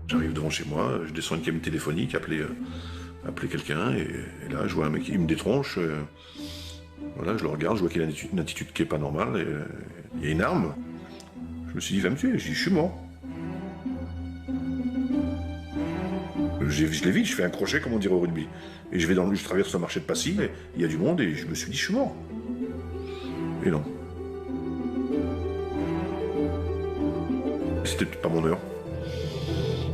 J'arrive devant chez moi, je descends une cabine téléphonique, appeler quelqu'un, et là je vois un mec qui me détronche. Voilà, je le regarde, je vois qu'il a une attitude qui est pas normale, et il y a une arme. Je me suis dit, il va me tuer, je dis, je suis mort. Je l'ai vite, je fais un crochet comme on dirait au rugby. Et je traverse un marché de Passy, et il y a du monde, et je me suis dit, je suis mort. Et non. C'était pas mon heure.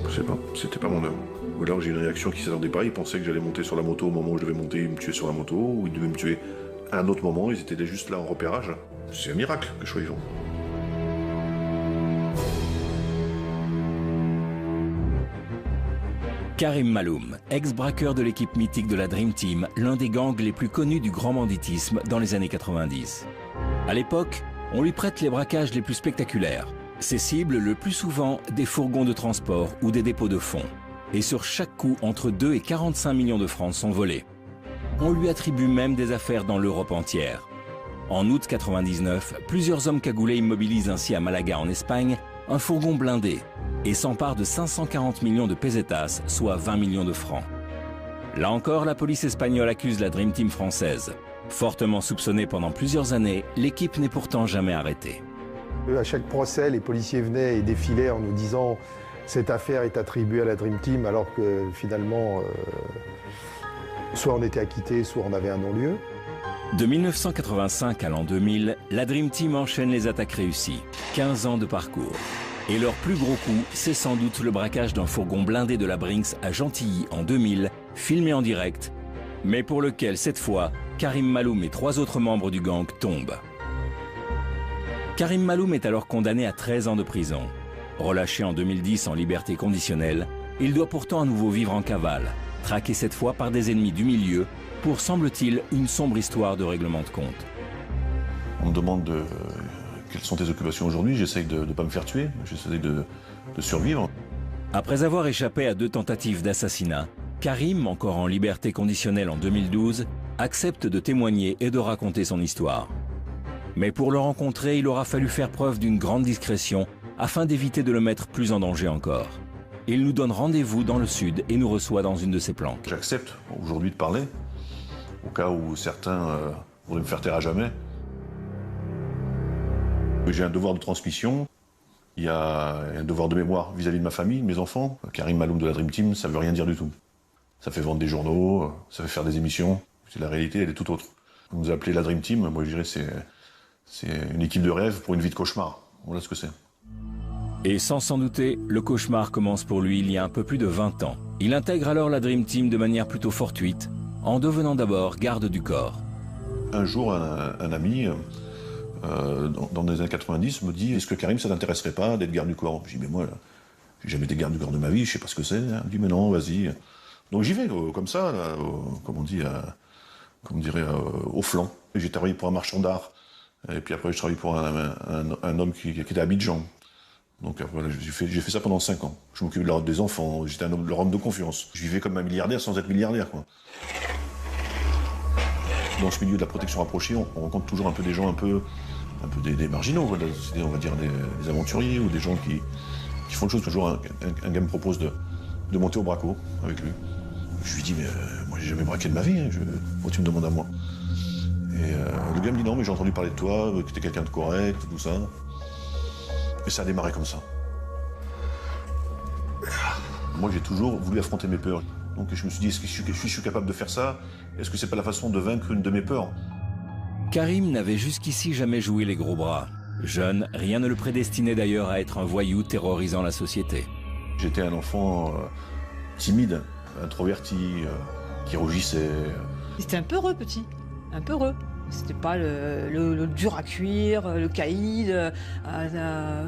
Je sais pas, c'était pas mon heure. Ou alors j'ai une réaction qui ne s'attendait pas, ils pensaient que j'allais monter sur la moto au moment où je devais monter, ils me tuaient sur la moto, ou ils devaient me tuer à un autre moment, ils étaient juste là en repérage. C'est un miracle que je sois vivant. Karim Maloum, ex-braqueur de l'équipe mythique de la Dream Team, l'un des gangs les plus connus du grand banditisme dans les années 90. À l'époque, on lui prête les braquages les plus spectaculaires. Ses cibles, le plus souvent, des fourgons de transport ou des dépôts de fonds. Et sur chaque coup, entre 2 et 45 millions de francs sont volés. On lui attribue même des affaires dans l'Europe entière. En août 99, plusieurs hommes cagoulés immobilisent ainsi à Malaga en Espagne un fourgon blindé et s'emparent de 540 millions de pesetas, soit 20 millions de francs. Là encore, la police espagnole accuse la Dream Team française. Fortement soupçonnée pendant plusieurs années, l'équipe n'est pourtant jamais arrêtée. À chaque procès, les policiers venaient et défilaient en nous disant « cette affaire est attribuée à la Dream Team » alors que finalement, soit on était acquitté, soit on avait un non-lieu. De 1985 à l'an 2000, la Dream Team enchaîne les attaques réussies. 15 ans de parcours. Et leur plus gros coup, c'est sans doute le braquage d'un fourgon blindé de la Brinks à Gentilly en 2000, filmé en direct, mais pour lequel, cette fois, Karim Maloum et 3 autres membres du gang tombent. Karim Maloum est alors condamné à 13 ans de prison. Relâché en 2010 en liberté conditionnelle, il doit pourtant à nouveau vivre en cavale, traqué cette fois par des ennemis du milieu, pour, semble-t-il, une sombre histoire de règlement de compte. On me demande quelles sont tes occupations aujourd'hui, j'essaye de ne pas me faire tuer, j'essaye de survivre. Après avoir échappé à 2 tentatives d'assassinat, Karim, encore en liberté conditionnelle en 2012, accepte de témoigner et de raconter son histoire. Mais pour le rencontrer, il aura fallu faire preuve d'une grande discrétion afin d'éviter de le mettre plus en danger encore. Il nous donne rendez-vous dans le sud et nous reçoit dans une de ses planques. J'accepte aujourd'hui de parler, au cas où certains voudraient me faire taire à jamais. J'ai un devoir de transmission, il y a un devoir de mémoire vis-à-vis de ma famille, de mes enfants. Karim Maloum de la Dream Team, ça veut rien dire du tout. Ça fait vendre des journaux, ça fait faire des émissions. La réalité, elle est tout autre. On nous a appelé la Dream Team, moi je dirais c'est une équipe de rêve pour une vie de cauchemar. Voilà ce que c'est. Et sans s'en douter, le cauchemar commence pour lui il y a un peu plus de 20 ans. Il intègre alors la Dream Team de manière plutôt fortuite, en devenant d'abord garde du corps. Un jour, un ami, dans les années 90, me dit « Est-ce que Karim, ça t'intéresserait pas d'être garde du corps ?» Je dis « Mais moi, j'ai jamais été garde du corps de ma vie, je sais pas ce que c'est. » Il me dit « Mais non, vas-y. » Donc j'y vais, comme ça, là, comme on dit, comme on dirait, au flanc. J'ai travaillé pour un marchand d'art. Et puis après, je travaille pour un homme qui était à Abidjan. Donc voilà, j'ai fait ça pendant 5 ans. Je m'occupais des enfants, j'étais leur homme de confiance. Je vivais comme un milliardaire sans être milliardaire, quoi. Dans ce milieu de la protection rapprochée, on rencontre toujours un peu des gens un peu des marginaux, quoi, on va dire des aventuriers ou des gens qui font le chose. Toujours un gars me propose de monter au braco avec lui. Je lui dis, mais moi j'ai jamais braqué de ma vie, hein, pourquoi tu me demandes à moi? Et le gars me dit, non, mais j'ai entendu parler de toi, que t'es quelqu'un de correct, tout ça. Et ça a démarré comme ça. Moi, j'ai toujours voulu affronter mes peurs. Donc je me suis dit, est-ce que je suis capable de faire ça? Est-ce que c'est pas la façon de vaincre une de mes peurs? Karim n'avait jusqu'ici jamais joué les gros bras. Jeune, rien ne le prédestinait d'ailleurs à être un voyou terrorisant la société. J'étais un enfant timide, introverti, qui rougissait. C'était un peureux, petit. Un peureux. C'était pas le dur à cuire, le caïd.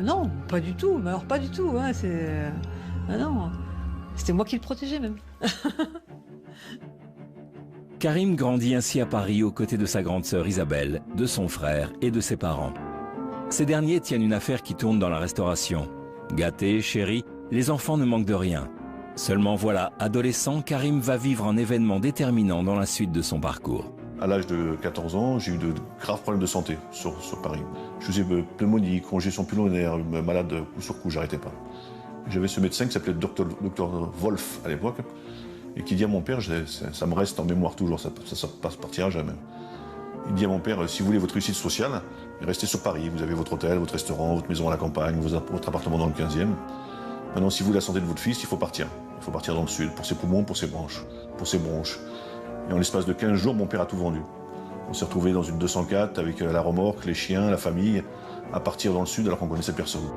Non, pas du tout. Mais alors pas du tout. Hein, non. C'était moi qui le protégeais même. Karim grandit ainsi à Paris aux côtés de sa grande sœur Isabelle, de son frère et de ses parents. Ces derniers tiennent une affaire qui tourne dans la restauration. Gâtés, chéris, les enfants ne manquent de rien. Seulement voilà, adolescent, Karim va vivre un événement déterminant dans la suite de son parcours. À l'âge de 14 ans, j'ai eu de graves problèmes de santé sur Paris. Je faisais pneumonie, congestion pulmonaire, malade coup sur coup, j'arrêtais pas. J'avais ce médecin qui s'appelait Dr Wolf à l'époque, et qui dit à mon père, ça me reste en mémoire toujours, ça partira jamais. Il dit à mon père, si vous voulez votre réussite sociale, restez sur Paris, vous avez votre hôtel, votre restaurant, votre maison à la campagne, votre appartement dans le 15e. Maintenant, si vous voulez la santé de votre fils, il faut partir. Il faut partir dans le sud, pour ses poumons, pour ses bronches. Et en l'espace de 15 jours, mon père a tout vendu. On s'est retrouvés dans une 204 avec la remorque, les chiens, la famille, à partir dans le sud alors qu'on connaissait personne.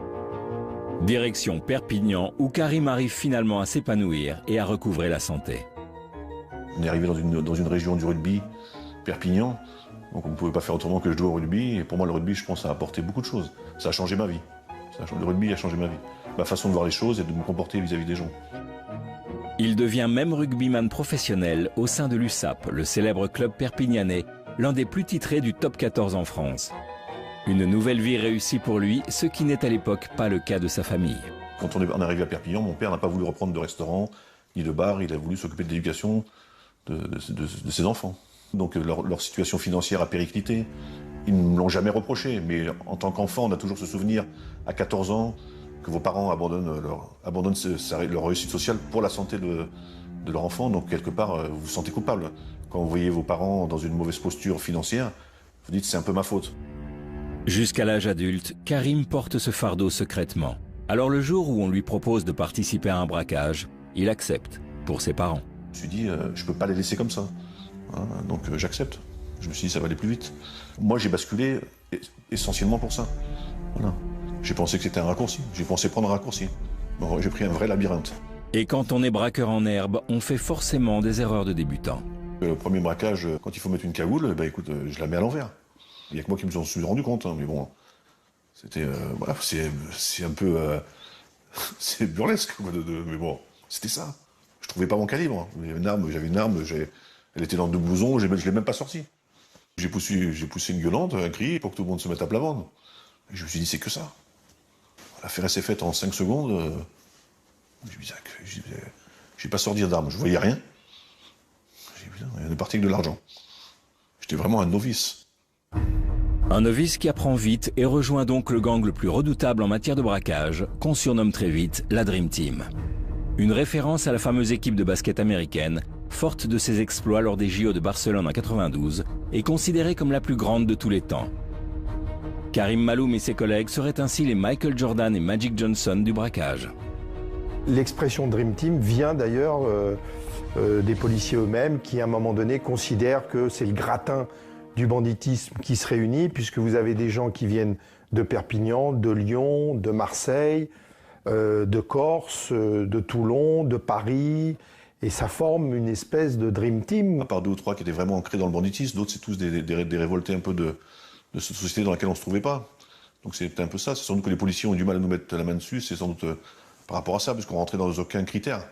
Direction Perpignan, où Karim arrive finalement à s'épanouir et à recouvrer la santé. On est arrivé dans une région du rugby, Perpignan, donc on ne pouvait pas faire autrement que je jouer au rugby. Et pour moi, le rugby, je pense, ça a apporté beaucoup de choses. Ça a changé ma vie. Le rugby a changé ma vie. Ma façon de voir les choses et de me comporter vis-à-vis des gens. Il devient même rugbyman professionnel au sein de l'USAP, le célèbre club perpignanais, l'un des plus titrés du top 14 en France. Une nouvelle vie réussie pour lui, ce qui n'est à l'époque pas le cas de sa famille. Quand on est arrivé à Perpignan, mon père n'a pas voulu reprendre de restaurant ni de bar, il a voulu s'occuper de l'éducation de ses enfants. Donc leur situation financière a périclité. Ils ne me l'ont jamais reproché, mais en tant qu'enfant, on a toujours ce souvenir, à 14 ans, que vos parents abandonnent leur réussite sociale pour la santé de leur enfant. Donc quelque part, vous vous sentez coupable. Quand vous voyez vos parents dans une mauvaise posture financière, vous dites c'est un peu ma faute. Jusqu'à l'âge adulte, Karim porte ce fardeau secrètement. Alors le jour où on lui propose de participer à un braquage, il accepte, pour ses parents. Je me suis dit, je ne peux pas les laisser comme ça. Hein, donc j'accepte. Je me suis dit, ça va aller plus vite. Moi, j'ai basculé essentiellement pour ça. Voilà. J'ai pensé que c'était un raccourci. J'ai pensé prendre un raccourci. Bon, j'ai pris un vrai labyrinthe. Et quand on est braqueur en herbe, on fait forcément des erreurs de débutant. Le premier braquage, quand il faut mettre une cagoule, écoute, je la mets à l'envers. Il n'y a que moi qui me suis rendu compte, hein, mais bon, c'était, voilà, c'est un peu, c'est burlesque, quoi, mais bon, c'était ça. Je trouvais pas mon calibre. J'avais une arme, elle était dans deux blousons, je l'ai même pas sortie. J'ai poussé une gueulante, un cri, pour que tout le monde se mette à plat ventre. Et je me suis dit, c'est que ça. L'affaire s'est faite en 5 secondes. J'ai pas sorti d'arme, je voyais rien. J'ai dit, putain, on est parti avec de l'argent. J'étais vraiment un novice. Un novice qui apprend vite et rejoint donc le gang le plus redoutable en matière de braquage, qu'on surnomme très vite la Dream Team. Une référence à la fameuse équipe de basket américaine, forte de ses exploits lors des JO de Barcelone en 92, et considérée comme la plus grande de tous les temps. Karim Maloum et ses collègues seraient ainsi les Michael Jordan et Magic Johnson du braquage. L'expression Dream Team vient d'ailleurs des policiers eux-mêmes qui, à un moment donné, considèrent que c'est le gratin du banditisme qui se réunit, puisque vous avez des gens qui viennent de Perpignan, de Lyon, de Marseille, de Corse, de Toulon, de Paris, et ça forme une espèce de Dream Team. À part 2 ou 3 qui étaient vraiment ancrés dans le banditisme, d'autres c'est tous des révoltés un peu de cette société dans laquelle on ne se trouvait pas. Donc c'est un peu ça, c'est sans doute que les policiers ont du mal à nous mettre la main dessus, c'est sans doute par rapport à ça, parce qu'on rentrait dans aucun critère.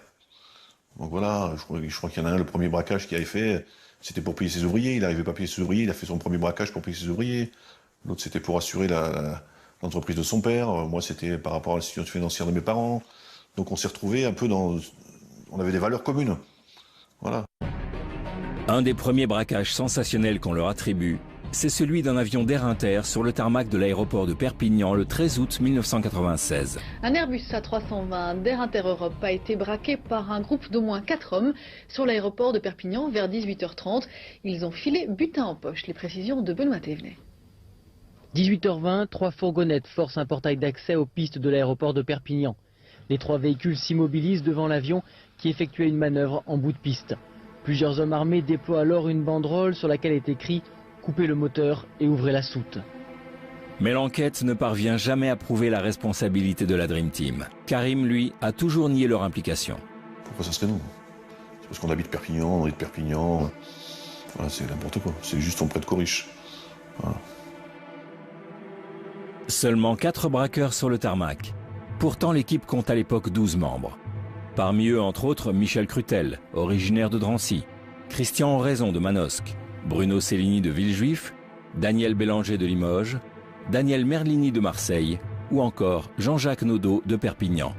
Donc voilà, je crois qu'il y en a un, le premier braquage qu'il avait fait, c'était pour payer ses ouvriers, il n'arrivait pas à payer ses ouvriers, il a fait son premier braquage pour payer ses ouvriers. L'autre c'était pour assurer l'entreprise de son père, moi c'était par rapport à la situation financière de mes parents. Donc on s'est retrouvés un peu dans... On avait des valeurs communes. Voilà. Un des premiers braquages sensationnels qu'on leur attribue, c'est celui d'un avion d'Air Inter sur le tarmac de l'aéroport de Perpignan le 13 août 1996. Un Airbus A320 d'Air Inter Europe a été braqué par un groupe d'au moins 4 hommes sur l'aéroport de Perpignan vers 18h30. Ils ont filé butin en poche. Les précisions de Benoît Thévenet. 18h20, 3 fourgonnettes forcent un portail d'accès aux pistes de l'aéroport de Perpignan. Les 3 véhicules s'immobilisent devant l'avion qui effectuait une manœuvre en bout de piste. Plusieurs hommes armés déploient alors une banderole sur laquelle est écrit « Coupez le moteur et ouvrez la soute ». Mais l'enquête ne parvient jamais à prouver la responsabilité de la Dream Team. Karim, lui, a toujours nié leur implication. Pourquoi ça serait nous? C'est parce qu'on habite Perpignan, on est de Perpignan. Voilà, c'est n'importe quoi. C'est juste on prête Coriche. Voilà. Seulement 4 braqueurs sur le tarmac. Pourtant, l'équipe compte à l'époque 12 membres. Parmi eux, entre autres, Michel Crutel, originaire de Drancy, Christian Oraison de Manosque, Bruno Cellini de Villejuif, Daniel Bélanger de Limoges, Daniel Merlini de Marseille ou encore Jean-Jacques Naudot de Perpignan.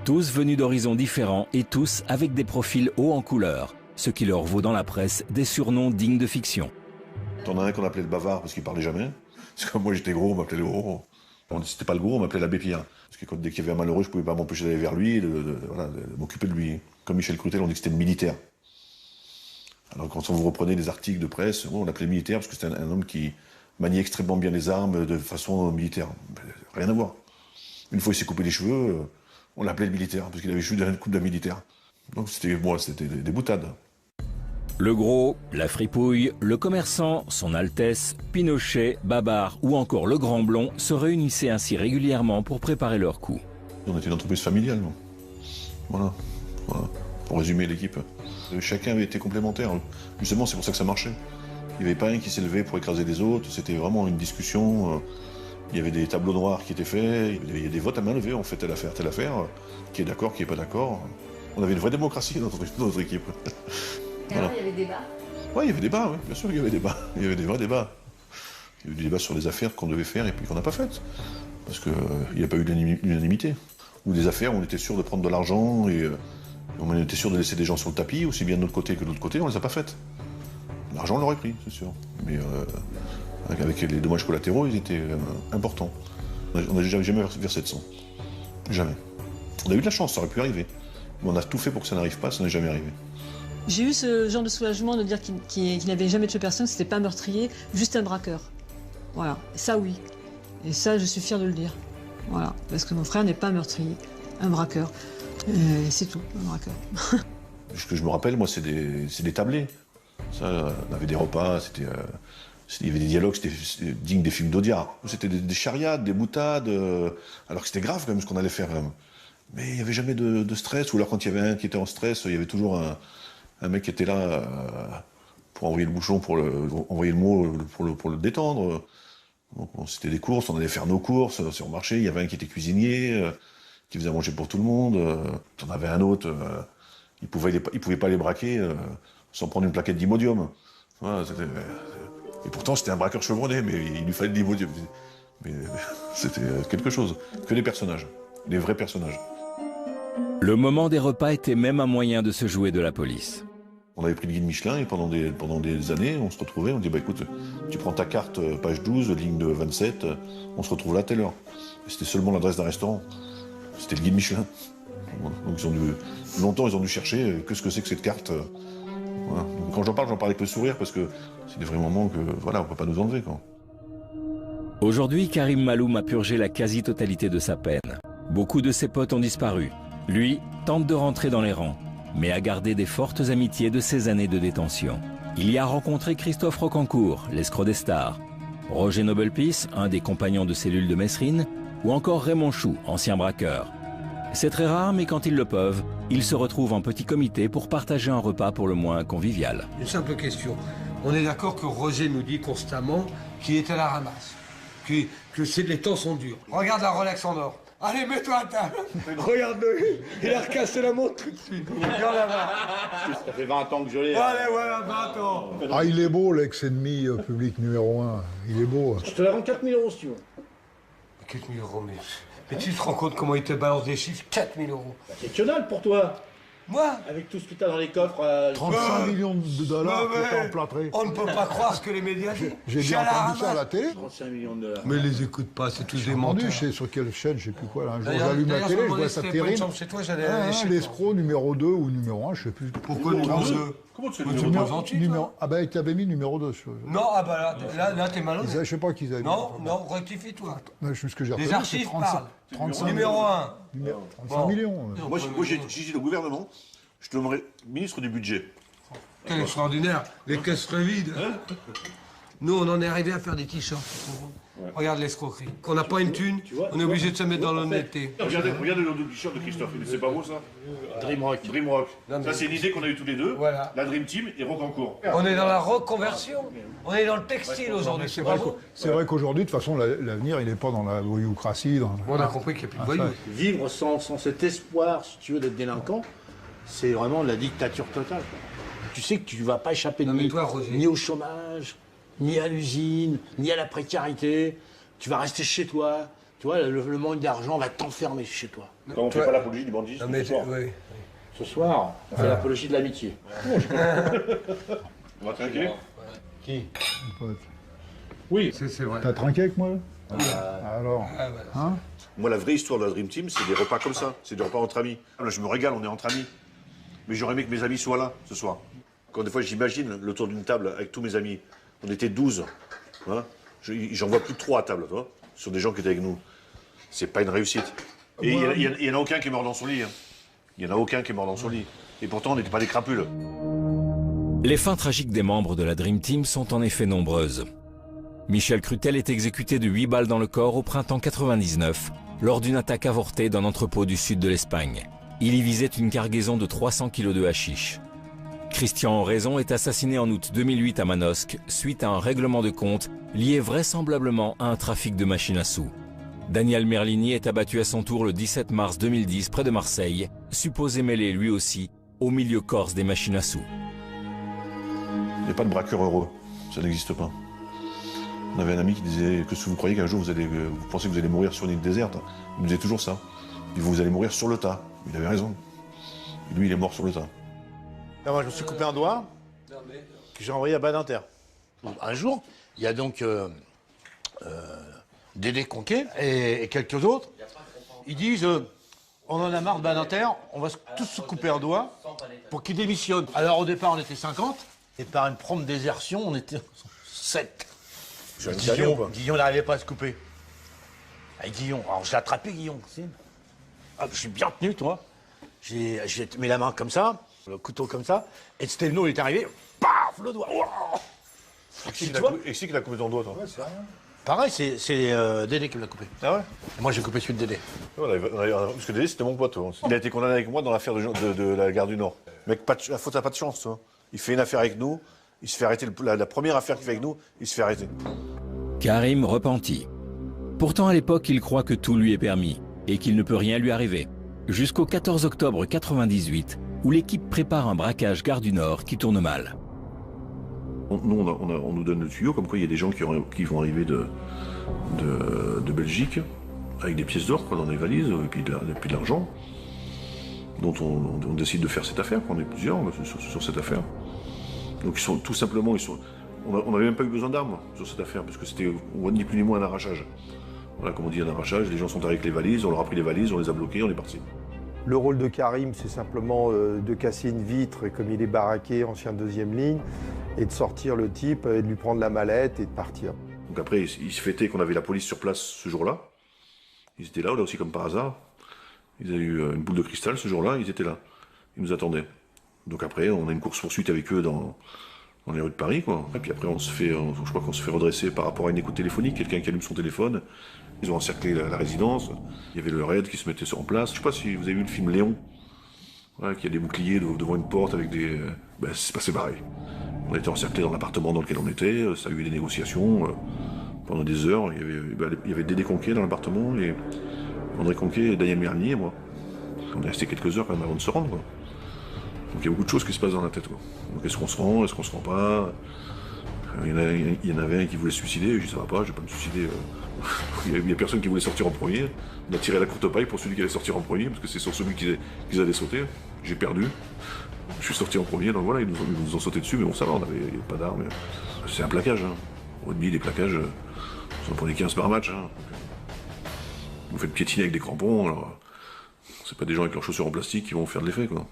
Tous venus d'horizons différents et tous avec des profils hauts en couleur, ce qui leur vaut dans la presse des surnoms dignes de fiction. T'en as un qu'on appelait le bavard parce qu'il parlait jamais. Parce que moi j'étais gros, on m'appelait le gros. C'était pas le gros, on m'appelait l'abbé Pierre. Parce que dès qu'il y avait un malheureux, je ne pouvais pas m'empêcher d'aller vers lui, de m'occuper de lui. Comme Michel Croutel, on dit que c'était le militaire. Alors quand on vous reprenait des articles de presse, on l'appelait militaire parce que c'était un homme qui maniait extrêmement bien les armes de façon militaire. Rien à voir. Une fois il s'est coupé les cheveux, on l'appelait le militaire parce qu'il avait juste une coupe de militaire. Donc c'était des boutades. Le gros, la fripouille, le commerçant, son Altesse, Pinochet, Babar ou encore le Grand Blond se réunissaient ainsi régulièrement pour préparer leur coup. On était une entreprise familiale. Voilà. Pour résumer l'équipe. Chacun avait été complémentaire. Justement, c'est pour ça que ça marchait. Il n'y avait pas un qui s'élevait pour écraser les autres. C'était vraiment une discussion. Il y avait des tableaux noirs qui étaient faits. Il y avait des votes à main levée. On fait telle affaire. Qui est d'accord, qui n'est pas d'accord. On avait une vraie démocratie dans notre équipe. Alors, il y avait débat? Oui, il y avait débat, oui. Bien sûr qu'il y avait débat. Il y avait des vrais débats. Il y avait des débats sur les affaires qu'on devait faire et puis qu'on n'a pas faites. Parce qu'il n'y a pas eu d'unanimité. Ou des affaires où on était sûr de prendre de l'argent et on était sûr de laisser des gens sur le tapis, aussi bien de notre côté que de l'autre côté, on ne les a pas faites. L'argent, on l'aurait pris, c'est sûr. Mais avec les dommages collatéraux, ils étaient importants. On n'a jamais versé de sang. Jamais. On a eu de la chance, ça aurait pu arriver. Mais on a tout fait pour que ça n'arrive pas, ça n'est jamais arrivé. J'ai eu ce genre de soulagement de dire qu'il n'avait jamais tué personne, que c'était pas un meurtrier, juste un braqueur. Voilà, ça oui. Et ça, je suis fière de le dire. Voilà, parce que mon frère n'est pas un meurtrier, un braqueur. C'est tout, un braqueur. Ce que je me rappelle, moi, c'est des tablés. Ça, on avait des repas, il y avait des dialogues, c'était digne des films d'Audiard. C'était des charriades, des boutades, alors que c'était grave quand même ce qu'on allait faire. Mais il n'y avait jamais de stress, ou alors quand il y avait un qui était en stress, il y avait toujours un mec qui était là pour envoyer le bouchon, envoyer le mot pour le détendre. C'était des courses, on allait faire nos courses sur le marché, il y avait un qui était cuisinier, qui faisait à manger pour tout le monde. On avait un autre, il pouvait pas les braquer sans prendre une plaquette d'Imodium. Voilà, et pourtant c'était un braqueur chevronné, mais il lui fallait de l'Imodium. Mais c'était quelque chose, que des personnages, des vrais personnages. Le moment des repas était même un moyen de se jouer de la police. On avait pris le guide Michelin et pendant des années, on se retrouvait, on dit bah écoute, tu prends ta carte, page 12, ligne de 27, on se retrouve là à telle heure. C'était seulement l'adresse d'un restaurant. C'était le guide Michelin. Voilà. Donc longtemps ils ont dû chercher qu'est-ce que c'est que cette carte. Voilà. Donc, quand j'en parle avec le sourire parce que c'est des vrais moments que voilà, on peut pas nous enlever quoi. Aujourd'hui, Karim Maloum a purgé la quasi-totalité de sa peine. Beaucoup de ses potes ont disparu. Lui tente de rentrer dans les rangs, mais a gardé des fortes amitiés de ses années de détention. Il y a rencontré Christophe Rocancourt, l'escroc des stars, Roger Nobelpis, un des compagnons de cellule de Messrine, ou encore Raymond Chou, ancien braqueur. C'est très rare, mais quand ils le peuvent, ils se retrouvent en petit comité pour partager un repas pour le moins convivial. Une simple question. On est d'accord que Roger nous dit constamment qu'il est à la ramasse, que les temps sont durs. Regarde la Rolex en or. Allez, mets-toi à table. Regarde-le, il a recassé la montre tout de suite. Regarde là-bas. Ça fait 20 ans que je l'ai. Allez, voilà, 20 ans. Ah, il est beau, l'ex-ennemi public numéro 1. Il est beau. Je te la rends 4 000 € si tu veux. 4 000 €, mais tu te rends compte comment il te balance des chiffres? 4 000 €. C'est que dalle pour toi. Moi? Avec tout ce que t'as dans les coffres. 35 millions de dollars qui étaient emplâtrés. On ne peut pas croire ce que les médias disent. J'ai bien entendu ça à la télé. 35 millions de dollars. Mais les écoute pas, c'est tous des Entendu, menteurs. je sais sur quelle chaîne, je sais plus quoi. Là. Un jour, j'allume la télé, je vois ça terrible. Chez toi, j'allais aller chez toi. L'escroc numéro 2 ou numéro 1, je sais plus. Pourquoi numéro 2? Comment tu fais le numéro 28? Ah bah, tu avais mis numéro 2. Non, ah bah là t'es malhonnête. Je sais pas qu'ils avaient mis. Non, rectifie-toi. Ce que j'ai Les retenu, archives c'est parlent. 35 Numéro 1. 35 millions. Moi j'ai dit au gouvernement, je te nommerai ministre du budget. Quel extraordinaire. Les caisses seraient vides. Nous, on en est arrivé à faire des t-shirts. Ouais. Regarde l'escroquerie. Qu'on n'a pas une thune, on est obligé de se mettre dans l'honnêteté. Regardez le t-shirt de Christophe, c'est pas beau ça? Dreamrock. Ça c'est une idée qu'on a eue tous les deux, voilà. La Dream Team et Rocancourt. On est dans la reconversion, on est dans le textile aujourd'hui, c'est pas beau. C'est vrai qu'aujourd'hui, de toute façon, l'avenir, il n'est pas dans la voyoucratie. On a compris qu'il n'y a plus de voyous. Vivre sans cet espoir, si tu veux, d'être délinquant, c'est vraiment la dictature totale. Tu sais que tu ne vas pas échapper ni au chômage, ni à l'usine, ni à la précarité. Tu vas rester chez toi. Tu vois, le manque d'argent va t'enfermer chez toi. Quand on ne fait pas l'apologie du bandisme, ce soir, on fait l'apologie de l'amitié. On va trinquer. Qui? Pote. Oui. C'est vrai. T'as trinqué avec moi? Alors, hein? Moi, la vraie histoire de la Dream Team, c'est des repas comme ça. C'est des repas entre amis. Là, je me régale, on est entre amis. Mais j'aurais aimé que mes amis soient là, ce soir. Quand des fois, j'imagine le tour d'une table avec tous mes amis. On était 12. Hein? J'en vois plus de 3 à table, tu vois, sur des gens qui étaient avec nous. C'est pas une réussite. Et il y en a aucun qui est mort dans son lit. Hein. Il y en a aucun qui est mort dans son lit. Et pourtant, on n'était pas des crapules. Les fins tragiques des membres de la Dream Team sont en effet nombreuses. Michel Crutel est exécuté de 8 balles dans le corps au printemps 99, lors d'une attaque avortée d'un entrepôt du sud de l'Espagne. Il y visait une cargaison de 300 kg de hashish. Christian Oraison est assassiné en août 2008 à Manosque suite à un règlement de compte lié vraisemblablement à un trafic de machines à sous. Daniel Merlini est abattu à son tour le 17 mars 2010 près de Marseille, supposé mêlé lui aussi au milieu corse des machines à sous. Il n'y a pas de braqueur heureux, ça n'existe pas. On avait un ami qui disait que si vous croyez qu'un jour vous pensez que vous allez mourir sur une île déserte, il nous disait toujours ça. Il dit, vous allez mourir sur le tas. Il avait raison. Et lui, il est mort sur le tas. Non, moi, je me suis coupé un doigt que j'ai envoyé à Badinter. Un jour, il y a donc Dédé Conquet et quelques autres. Ils disent on en a marre de Badinter, on va tous se couper un doigt pour qu'il démissionne. Alors au départ, on était 50, et par une prompte désertion, on était 7. Guillon n'arrivait pas à se couper. Et Guillon, alors j'ai attrapé Guillon. Ah, je suis bien tenu, toi. J'ai mis la main comme ça, le couteau comme ça, et Stelno est arrivé, paf, le doigt. Oh, et qui l'a coupé ton doigt, toi? Ouais, c'est rien. Pareil, c'est Dédé qui me l'a coupé. Ah ouais? Et moi, j'ai coupé celui de Dédé. Parce que Dédé, c'était mon pote. Il a été condamné avec moi dans l'affaire de la gare du Nord. Mec, la faute n'a pas de chance, toi. Il fait une affaire avec nous, il se fait arrêter. La première affaire qu'il fait avec nous, il se fait arrêter. Karim repenti. Pourtant, à l'époque, il croit que tout lui est permis et qu'il ne peut rien lui arriver. Jusqu'au 14 octobre 98, où l'équipe prépare un braquage gare du Nord qui tourne mal. Nous, on nous donne le tuyau, comme quoi il y a des gens qui vont arriver de Belgique, avec des pièces d'or dans les valises, et puis de l'argent, dont on décide de faire cette affaire, on est plusieurs sur cette affaire. Donc ils sont tout simplement, on n'avait même pas eu besoin d'armes sur cette affaire, parce que c'était ni plus ni moins un arrachage. Voilà, comme on dit, un arrachage, les gens sont arrivés avec les valises, on leur a pris les valises, on les a bloquées, on est parti. Le rôle de Karim, c'est simplement de casser une vitre, et comme il est baraqué, ancien deuxième ligne, et de sortir le type, et de lui prendre la mallette et de partir. Donc après, il se fêtait qu'on avait la police sur place ce jour-là. Ils étaient là aussi comme par hasard. Ils avaient eu une boule de cristal ce jour-là, ils étaient là. Ils nous attendaient. Donc après, on a une course-poursuite avec eux dans les rues de Paris, quoi. Et puis après, je crois qu'on se fait redresser par rapport à une écoute téléphonique, quelqu'un qui allume son téléphone. Ils ont encerclé la résidence. Il y avait le raid qui se mettait en place. Je sais pas si vous avez vu le film Léon, ouais, qui a des boucliers devant une porte avec des... c'est passé pareil. On a été encerclés dans l'appartement dans lequel on était, ça a eu des négociations pendant des heures. Il y avait Dédé Conquet dans l'appartement, et André Conquet, Daniel Merlini et moi. On est resté quelques heures quand même avant de se rendre, quoi. Donc il y a beaucoup de choses qui se passent dans la tête, quoi. Donc est-ce qu'on se rend, est-ce qu'on se rend pas? Il y en avait un qui voulait se suicider, je dis ça va pas, je vais pas me suicider. Il y a personne qui voulait sortir en premier. On a tiré la courte paille pour celui qui allait sortir en premier, parce que c'est sur celui qu'ils allaient sauter. J'ai perdu. Je suis sorti en premier, donc voilà, ils nous ont sauté dessus, mais bon, ça va, on avait pas d'armes. C'est un plaquage, hein. Au rugby, les plaquages, vous en prenez 15 par match, hein. Vous faites piétiner avec des crampons, alors c'est pas des gens avec leurs chaussures en plastique qui vont faire de l'effet, quoi.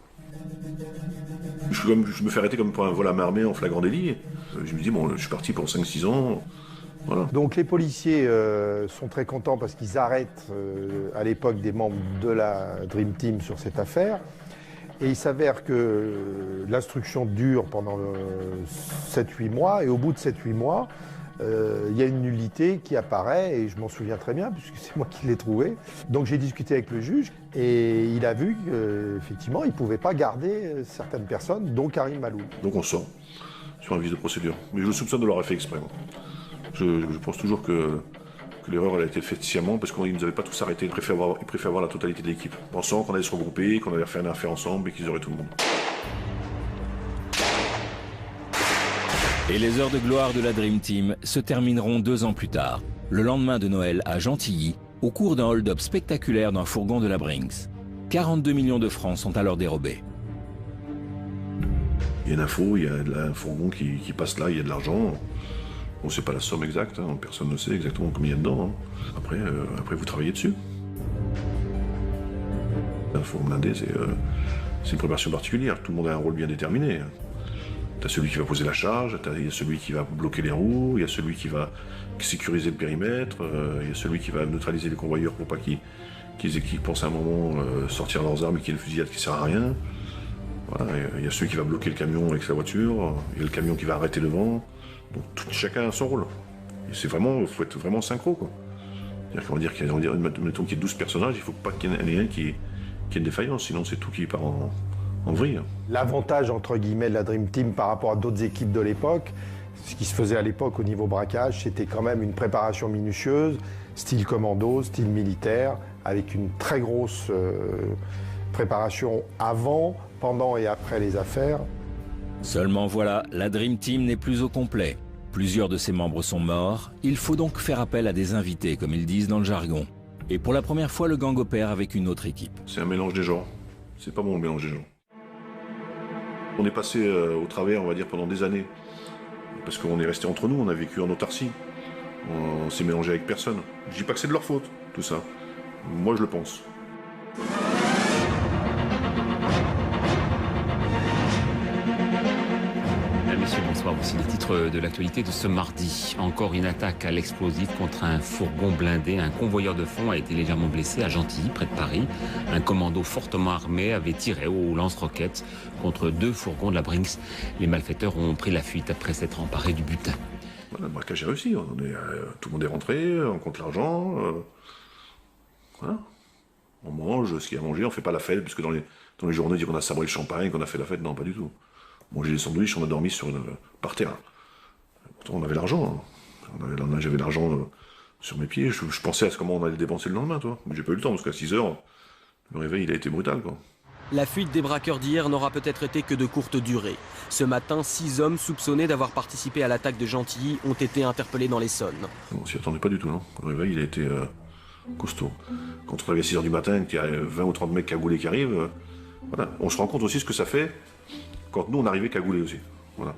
Je me fais arrêter comme pour un vol à main armée en flagrant délit. Je me dis, bon, je suis parti pour 5-6 ans. Voilà. Donc les policiers sont très contents parce qu'ils arrêtent à l'époque des membres de la Dream Team sur cette affaire. Et il s'avère que l'instruction dure pendant 7-8 mois, et au bout de 7-8 mois, il y a une nullité qui apparaît, et je m'en souviens très bien, puisque c'est moi qui l'ai trouvé. Donc j'ai discuté avec le juge, et il a vu qu'effectivement, il ne pouvait pas garder certaines personnes, dont Karim Maloul. Donc on sort sur un vice de procédure. Mais je le soupçonne de l'avoir fait exprès. Je pense toujours que l'erreur elle a été faite sciemment, parce qu'ils ne nous avaient pas tous arrêtés. Ils préfèrent avoir la totalité de l'équipe, pensant qu'on allait se regrouper, qu'on allait faire une affaire ensemble et qu'ils auraient tout le monde. Et les heures de gloire de la Dream Team se termineront 2 ans plus tard, le lendemain de Noël à Gentilly, au cours d'un hold-up spectaculaire d'un fourgon de la Brinks. 42 millions de francs sont alors dérobés. Il y a une info, il y a un fourgon qui passe là, il y a de l'argent. On ne sait pas la somme exacte, hein, personne ne sait exactement combien il y a dedans. Hein. Après, vous travaillez dessus. Un fourgon blindé, c'est une préparation particulière. Tout le monde a un rôle bien déterminé. Tu as celui qui va poser la charge, il y a celui qui va bloquer les roues, il y a celui qui va sécuriser le périmètre, il y a celui qui va neutraliser les convoyeurs pour pas qu'ils pensent à un moment sortir leurs armes et qu'il y ait une fusillade qui ne sert à rien. Voilà, il y a celui qui va bloquer le camion avec sa voiture, il y a le camion qui va arrêter devant. Donc chacun a son rôle. Il faut être vraiment synchro, quoi. C'est-à-dire qu'il y a 12 personnages, il ne faut pas qu'il y en ait un qui ait une défaillance, sinon c'est tout qui part en vrille. L'avantage, entre guillemets, de la Dream Team par rapport à d'autres équipes de l'époque, ce qui se faisait à l'époque au niveau braquage, c'était quand même une préparation minutieuse, style commando, style militaire, avec une très grosse préparation avant, pendant et après les affaires. Seulement voilà, la Dream Team n'est plus au complet. Plusieurs de ses membres sont morts. Il faut donc faire appel à des invités, comme ils disent dans le jargon. Et pour la première fois, le gang opère avec une autre équipe. C'est un mélange des genres. C'est pas bon le mélange des genres. On est passé au travers, on va dire, pendant des années. Parce qu'on est resté entre nous, on a vécu en autarcie. On s'est mélangé avec personne. Je dis pas que c'est de leur faute, tout ça. Moi, je le pense. Messieurs, bonsoir. Voici les titres de l'actualité de ce mardi. Encore une attaque à l'explosif contre un fourgon blindé. Un convoyeur de fond a été légèrement blessé à Gentilly, près de Paris. Un commando fortement armé avait tiré au lance-roquettes contre 2 fourgons de la Brinks. Les malfaiteurs ont pris la fuite après s'être emparés du butin. Voilà, le braquage est réussi. Tout le monde est rentré, on compte l'argent. Voilà. On mange ce qu'il y a à manger, on fait pas la fête, parce que dans les journaux, on dit qu'on a sabré le champagne, qu'on a fait la fête. Non, pas du tout. On mangeait des sandwichs, on a dormi par terre. Pourtant, on avait l'argent. Hein. J'avais l'argent sur mes pieds. Je pensais à comment on allait dépenser le lendemain, toi. Mais j'ai pas eu le temps, parce qu'à 6h, le réveil, il a été brutal, quoi. La fuite des braqueurs d'hier n'aura peut-être été que de courte durée. Ce matin, 6 hommes soupçonnés d'avoir participé à l'attaque de Gentilly ont été interpellés dans l'Essonne. On s'y attendait pas du tout, non. Le réveil, il a été costaud. Quand on arrive à 6h du matin, qu'il y a 20 ou 30 mecs cagoulés qui arrivent, voilà. On se rend compte aussi ce que ça fait quand nous, on arrivait cagoulés aussi. Voilà.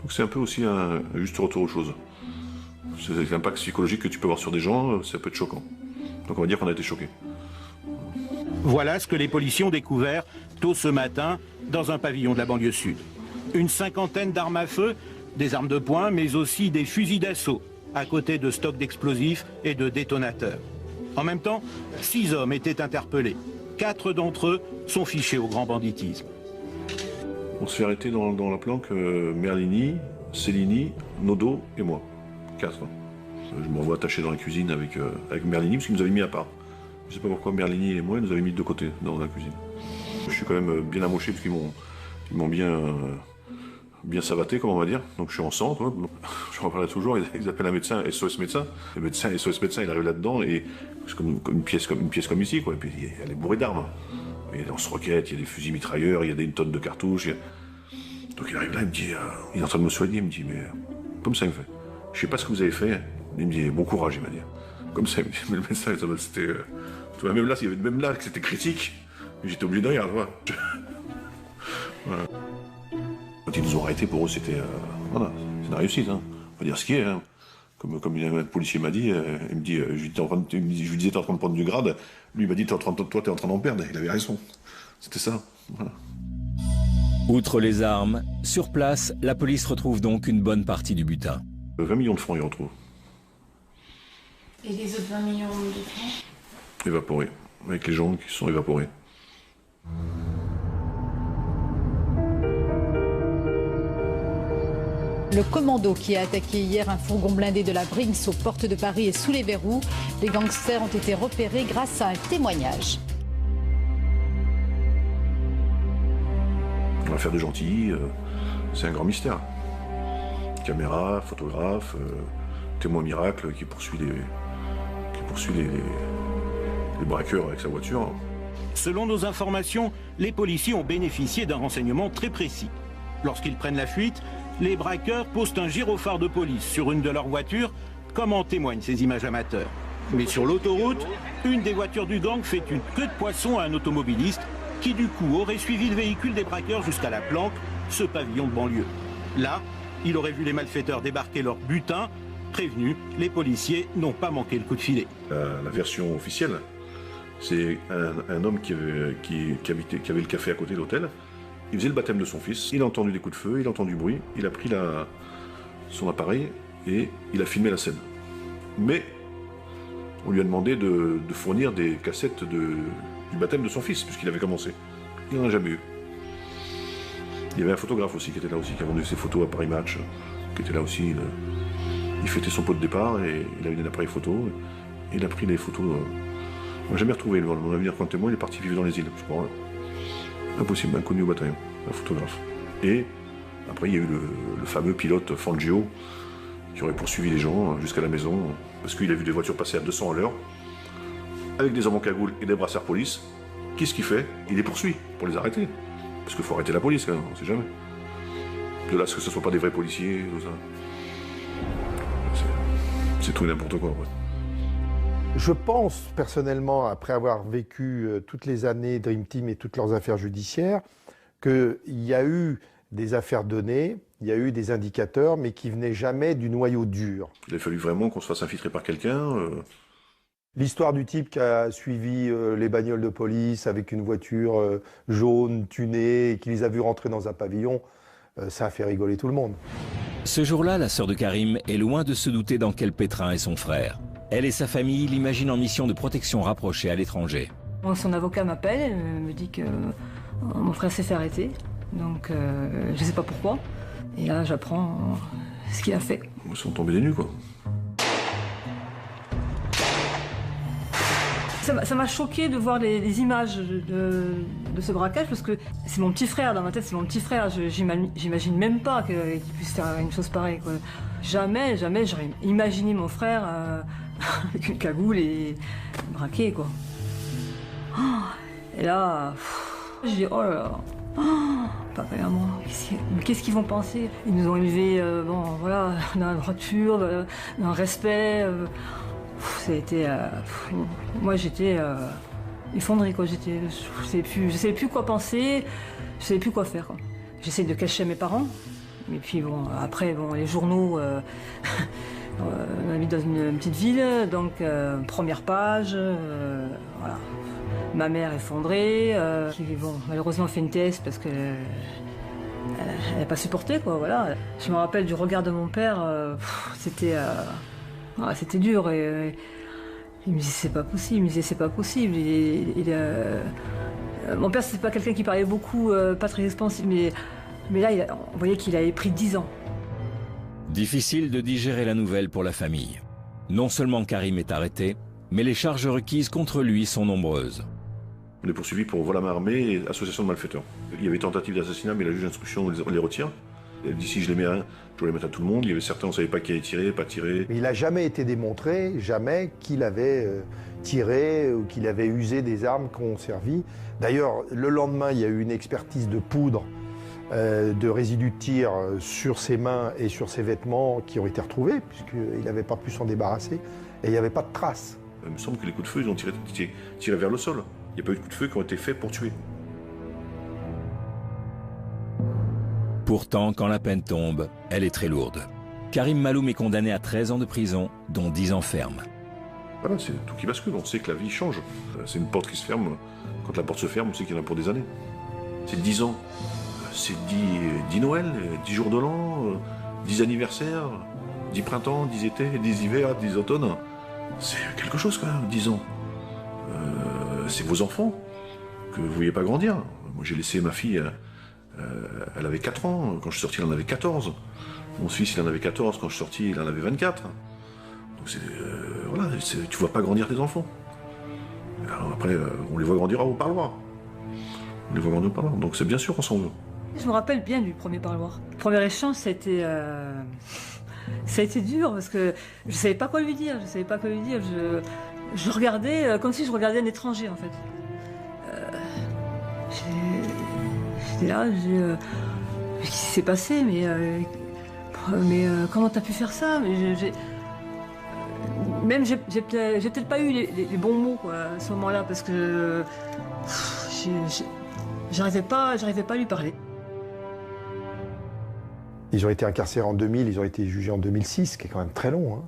Donc c'est un peu aussi un juste retour aux choses. C'est l'impact psychologique que tu peux avoir sur des gens, ça peut être choquant. Donc on va dire qu'on a été choqués. Voilà ce que les policiers ont découvert tôt ce matin dans un pavillon de la banlieue sud. Une cinquantaine d'armes à feu, des armes de poing, mais aussi des fusils d'assaut, à côté de stocks d'explosifs et de détonateurs. En même temps, 6 hommes étaient interpellés. 4 d'entre eux sont fichés au grand banditisme. On se fait arrêter dans la planque Merlini, Cellini, Nodo et moi. 4. Je me revois attaché dans la cuisine avec Merlini, parce qu'ils nous avaient mis à part. Je ne sais pas pourquoi Merlini et moi, ils nous avaient mis de côté dans la cuisine. Je suis quand même bien amoché, parce qu'ils m'ont bien savaté, comme on va dire. Donc je suis en centre, je m'en parlais toujours, ils appellent un médecin, SOS médecin. Le médecin, SOS médecin, il arrive là-dedans, et c'est comme une pièce comme ici, quoi. Et puis elle est bourrée d'armes. Il y a des lance-roquettes, il y a des fusils mitrailleurs, il y a une tonne de cartouches. Donc il arrive là, il me dit, il est en train de me soigner, il me dit, mais comme ça, il me fait, je sais pas ce que vous avez fait. Il me dit, bon courage, il m'a dit. Comme ça, il me dit, mais le médecin, c'était, tu vois, même là, il y avait même là que c'était critique, j'étais obligé de rire, tu vois. Voilà. Quand ils nous ont arrêtés, pour eux, c'était, voilà, c'est une réussite, hein. On va dire ce qui est, hein. Comme un policier m'a dit, il me dit, je lui disais, t'es en train de prendre du grade. Lui, il m'a dit, toi, t'es en train d'en perdre. Il avait raison. C'était ça. Voilà. Outre les armes, sur place, la police retrouve donc une bonne partie du butin. 20 millions de francs, il retrouve. Et les autres 20 millions de francs? Évaporés. Avec les gens qui sont évaporés. Le commando qui a attaqué hier un fourgon blindé de la Brinks aux portes de Paris est sous les verrous. Les gangsters ont été repérés grâce à un témoignage. L'affaire de Gentilly, c'est un grand mystère. Caméra, photographe, témoin miracle qui poursuit les braqueurs avec sa voiture. Selon nos informations, les policiers ont bénéficié d'un renseignement très précis. Lorsqu'ils prennent la fuite, les braqueurs posent un gyrophare de police sur une de leurs voitures, comme en témoignent ces images amateurs. Mais sur l'autoroute, une des voitures du gang fait une queue de poisson à un automobiliste qui du coup aurait suivi le véhicule des braqueurs jusqu'à la planque, ce pavillon de banlieue. Là, Il aurait vu les malfaiteurs débarquer leur butin. Prévenus, les policiers n'ont pas manqué le coup de filet. La version officielle, c'est un homme qui avait le café à côté de l'hôtel. Il faisait le baptême de son fils. Il a entendu des coups de feu, il a entendu du bruit. Il a pris son appareil et il a filmé la scène. Mais on lui a demandé de fournir des cassettes du baptême de son fils, puisqu'il avait commencé. Il n'en a jamais eu. Il y avait un photographe aussi qui était là aussi, qui a vendu ses photos à Paris Match, qui était là aussi. Il fêtait son pot de départ et il a eu un appareil photo. Et il a pris des photos. On n'a jamais retrouvé mon avenir quand témoin, il est parti vivre dans les îles, je crois. Impossible, inconnu au bataillon, un photographe. Et après, il y a eu le fameux pilote Fangio qui aurait poursuivi les gens jusqu'à la maison parce qu'il a vu des voitures passer à 200 à l'heure avec des hommes en cagoule et des brassards police. Qu'est-ce qu'il fait? Il les poursuit pour les arrêter. Parce qu'il faut arrêter la police quand même, on ne sait jamais. De là à ce que ce ne soit pas des vrais policiers, tout ça. C'est tout et n'importe quoi. Ouais. Je pense personnellement, après avoir vécu toutes les années Dream Team et toutes leurs affaires judiciaires, qu'il y a eu des affaires données, il y a eu des indicateurs, mais qui venaient jamais du noyau dur. Il a fallu vraiment qu'on se fasse infiltrer par quelqu'un. L'histoire du type qui a suivi les bagnoles de police avec une voiture jaune, tunée, et qui les a vus rentrer dans un pavillon, ça a fait rigoler tout le monde. Ce jour-là, la sœur de Karim est loin de se douter dans quel pétrin est son frère. Elle et sa famille l'imaginent en mission de protection rapprochée à l'étranger. Son avocat m'appelle, elle me dit que mon frère s'est fait arrêter, donc je ne sais pas pourquoi. Et là, j'apprends ce qu'il a fait. Ils sont tombés des nues, quoi. Ça m'a choqué de voir les images de ce braquage, parce que c'est mon petit frère, dans ma tête, c'est mon petit frère. J'imagine même pas qu'il puisse faire une chose pareille, quoi. Jamais j'aurais imaginé mon frère avec une cagoule et braqué, quoi. Et là, je dis, oh là là, papa et maman, qu'est-ce qu'ils vont penser? Ils nous ont élevés, bon, voilà, dans la droiture, dans le respect. Ça a été, moi j'étais effondrée, quoi. Je savais plus quoi penser, je savais plus quoi faire, quoi. J'essayais de cacher mes parents, et puis bon, après bon, les journaux, on habite dans une petite ville, donc première page, voilà. Ma mère effondrée, qui bon, malheureusement fait une thèse parce que elle n'a pas supporté, quoi, voilà. Je me rappelle du regard de mon père, c'était dur, et il me disait c'est pas possible, mon père c'est pas quelqu'un qui parlait beaucoup, pas très expansif, mais là on voyait qu'il avait pris 10 ans. Difficile de digérer la nouvelle pour la famille. Non seulement Karim est arrêté, mais les charges requises contre lui sont nombreuses. On est poursuivi pour vol à main armée et association de malfaiteurs. Il y avait tentative d'assassinat, mais la juge d'instruction on les retire. Elle dit si je les mets à un, je dois les mettre à tout le monde. Il y avait certains, on ne savait pas qui avait tiré, pas tiré. Mais il n'a jamais été démontré, jamais, qu'il avait tiré ou qu'il avait usé des armes qui ont servi. D'ailleurs, le lendemain, il y a eu une expertise de poudre, de résidus de tir sur ses mains et sur ses vêtements qui ont été retrouvés, puisqu'il n'avait pas pu s'en débarrasser, et il n'y avait pas de traces. Il me semble que les coups de feu, ils ont tiré vers le sol. Il n'y a pas eu de coups de feu qui ont été faits pour tuer. Pourtant, quand la peine tombe, elle est très lourde. Karim Maloum est condamné à 13 ans de prison, dont 10 ans ferme. Voilà, c'est tout qui bascule. On sait que la vie change. C'est une porte qui se ferme. Quand la porte se ferme, on sait qu'il y en a pour des années. C'est 10 ans. C'est 10 Noël, 10 jours de l'an, 10 anniversaires, 10 printemps, 10 étés, 10 hivers, 10 automnes. C'est quelque chose quand même, 10 ans. C'est vos enfants que vous ne voyez pas grandir. Moi, j'ai laissé ma fille, elle avait 4 ans. Quand je suis sorti, elle en avait 14. Mon fils, il en avait 14. Quand je suis sorti, il en avait 24. Donc voilà, tu ne vois pas grandir tes enfants. Alors après, on les voit grandir au parloir. On les voit grandir au parloir. Donc c'est bien sûr qu'on s'en veut. Je me rappelle bien du premier parloir. Le premier échange, ça a été dur parce que je ne savais pas quoi lui dire. Je regardais comme si je regardais un étranger, en fait. J'étais là, qu'est-ce qui s'est passé? Mais comment t'as pu faire ça? Même j'ai peut-être pas eu les bons mots, quoi, à ce moment-là, parce que j'arrivais pas à lui parler. Ils ont été incarcérés en 2000, ils ont été jugés en 2006, ce qui est quand même très long. Hein.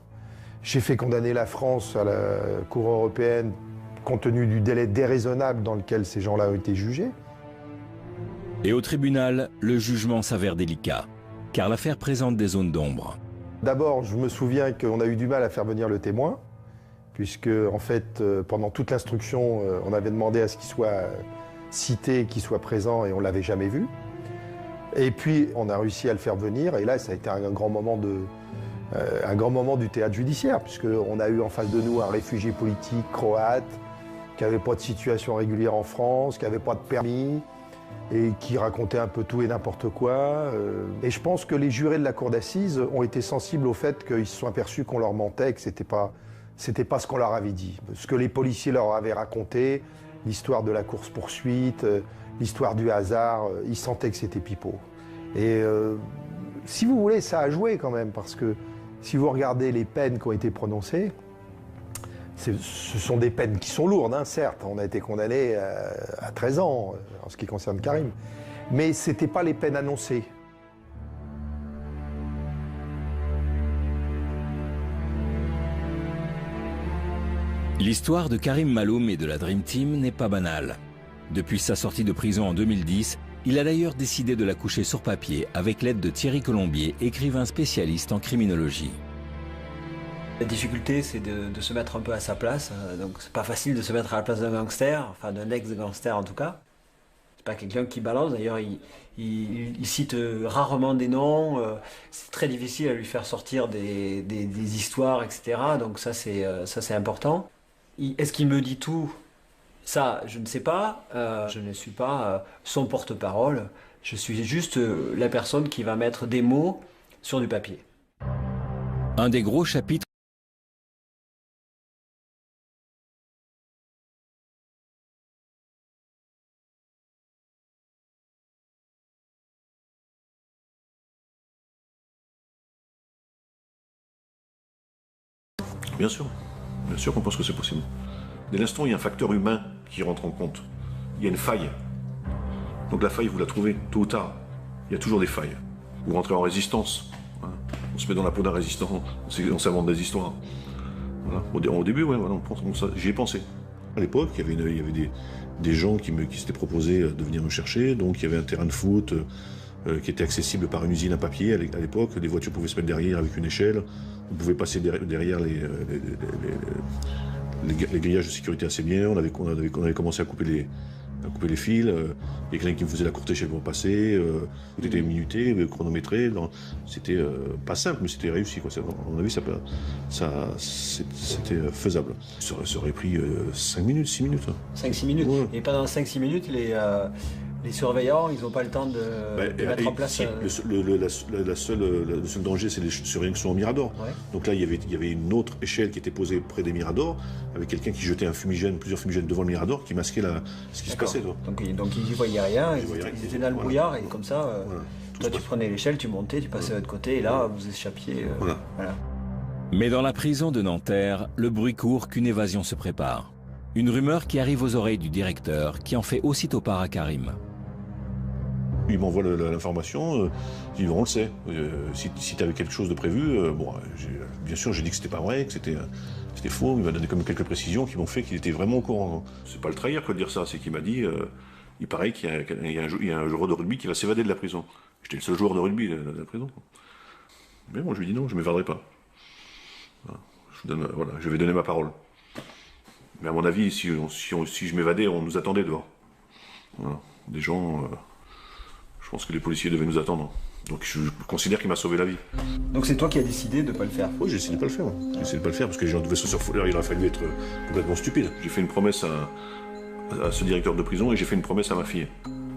J'ai fait condamner la France à la Cour européenne compte tenu du délai déraisonnable dans lequel ces gens-là ont été jugés. Et au tribunal, le jugement s'avère délicat, car l'affaire présente des zones d'ombre. D'abord, je me souviens qu'on a eu du mal à faire venir le témoin, puisque en fait, pendant toute l'instruction, on avait demandé à ce qu'il soit cité, qu'il soit présent, et on ne l'avait jamais vu. Et puis, on a réussi à le faire venir, et là, ça a été un grand moment du théâtre judiciaire, puisqu'on a eu en face de nous un réfugié politique croate, qui n'avait pas de situation régulière en France, qui n'avait pas de permis, et qui racontait un peu tout et n'importe quoi. Et je pense que les jurés de la cour d'assises ont été sensibles au fait qu'ils se sont aperçus qu'on leur mentait, que c'était pas ce qu'on leur avait dit. Ce que les policiers leur avaient raconté, l'histoire de la course-poursuite, l'histoire du hasard, ils sentaient que c'était pipeau. Et si vous voulez, ça a joué quand même, parce que si vous regardez les peines qui ont été prononcées, ce sont des peines qui sont lourdes, hein, certes. On a été condamné à 13 ans en ce qui concerne Karim. Mais ce n'étaient pas les peines annoncées. L'histoire de Karim Maloum et de la Dream Team n'est pas banale. Depuis sa sortie de prison en 2010, il a d'ailleurs décidé de la coucher sur papier avec l'aide de Thierry Colombier, écrivain spécialiste en criminologie. La difficulté, c'est de se mettre un peu à sa place. Donc, c'est pas facile de se mettre à la place d'un gangster, enfin d'un ex-gangster en tout cas. C'est pas quelqu'un qui balance. D'ailleurs, il cite rarement des noms. C'est très difficile à lui faire sortir des histoires, etc. Donc ça, c'est important. Est-ce qu'il me dit tout? Ça, je ne sais pas. Je ne suis pas son porte-parole. Je suis juste la personne qui va mettre des mots sur du papier. Un des gros chapitres Bien sûr qu'on pense que c'est possible. Dès l'instant, il y a un facteur humain qui rentre en compte. Il y a une faille. Donc la faille, vous la trouvez tôt ou tard. Il y a toujours des failles. Vous rentrez en résistance. Hein. On se met dans la peau d'un résistant, on s'invente des histoires. Voilà. Au début, ouais, voilà, j'y ai pensé. À l'époque, il y avait des gens qui s'étaient proposés de venir me chercher. Donc il y avait un terrain de foot qui était accessible par une usine à papier à l'époque. Les voitures pouvaient se mettre derrière avec une échelle. On pouvait passer derrière les grillages de sécurité assez bien. On avait commencé à couper les fils. Il y a quelqu'un qui me faisait la courte échelle pour passer. Tout était minuté, chronométré. C'était pas simple, mais c'était réussi, quoi. À mon avis, c'était faisable. Ça aurait pris 5 minutes, 6 minutes. 5-6 minutes. Ouais. Et pendant 5-6 minutes, les surveillants, ils n'ont pas le temps de mettre en place... Le seul danger, c'est les surveillants qui sont au Mirador. Ouais. Donc là, il y avait une autre échelle qui était posée près des Miradors, avec quelqu'un qui jetait plusieurs fumigènes devant le Mirador, qui masquait ce qui se passait. Toi. Donc ils n'y voyaient rien, ils étaient dans le brouillard, et comme ça, toi tu prenais l'échelle, tu montais, tu passais de l'autre côté, et là, vous échappiez. Voilà. Mais dans la prison de Nanterre, le bruit court qu'une évasion se prépare. Une rumeur qui arrive aux oreilles du directeur, qui en fait aussitôt part à Karim. Il m'envoie l'information, il dit on le sait, si tu avais quelque chose de prévu, bien sûr j'ai dit que c'était pas vrai, que c'était faux, il m'a donné comme quelques précisions qui m'ont fait qu'il était vraiment au courant. C'est pas le trahir que de dire ça, c'est qu'il m'a dit, il paraît qu'il y a un joueur de rugby qui va s'évader de la prison. J'étais le seul joueur de rugby de la prison. Mais moi je lui dis non, je ne m'évaderai pas. Je vais donner ma parole. Mais à mon avis, si je m'évadais, on nous attendait dehors. Voilà. Des gens... je pense que les policiers devaient nous attendre. Donc je considère qu'il m'a sauvé la vie. Donc c'est toi qui as décidé de ne pas le faire? Oui, j'ai décidé de ne pas le faire. J'ai décidé de pas le faire parce que les gens devaient se surfouler. Il aurait fallu être complètement stupide. J'ai fait une promesse à ce directeur de prison et j'ai fait une promesse à ma fille.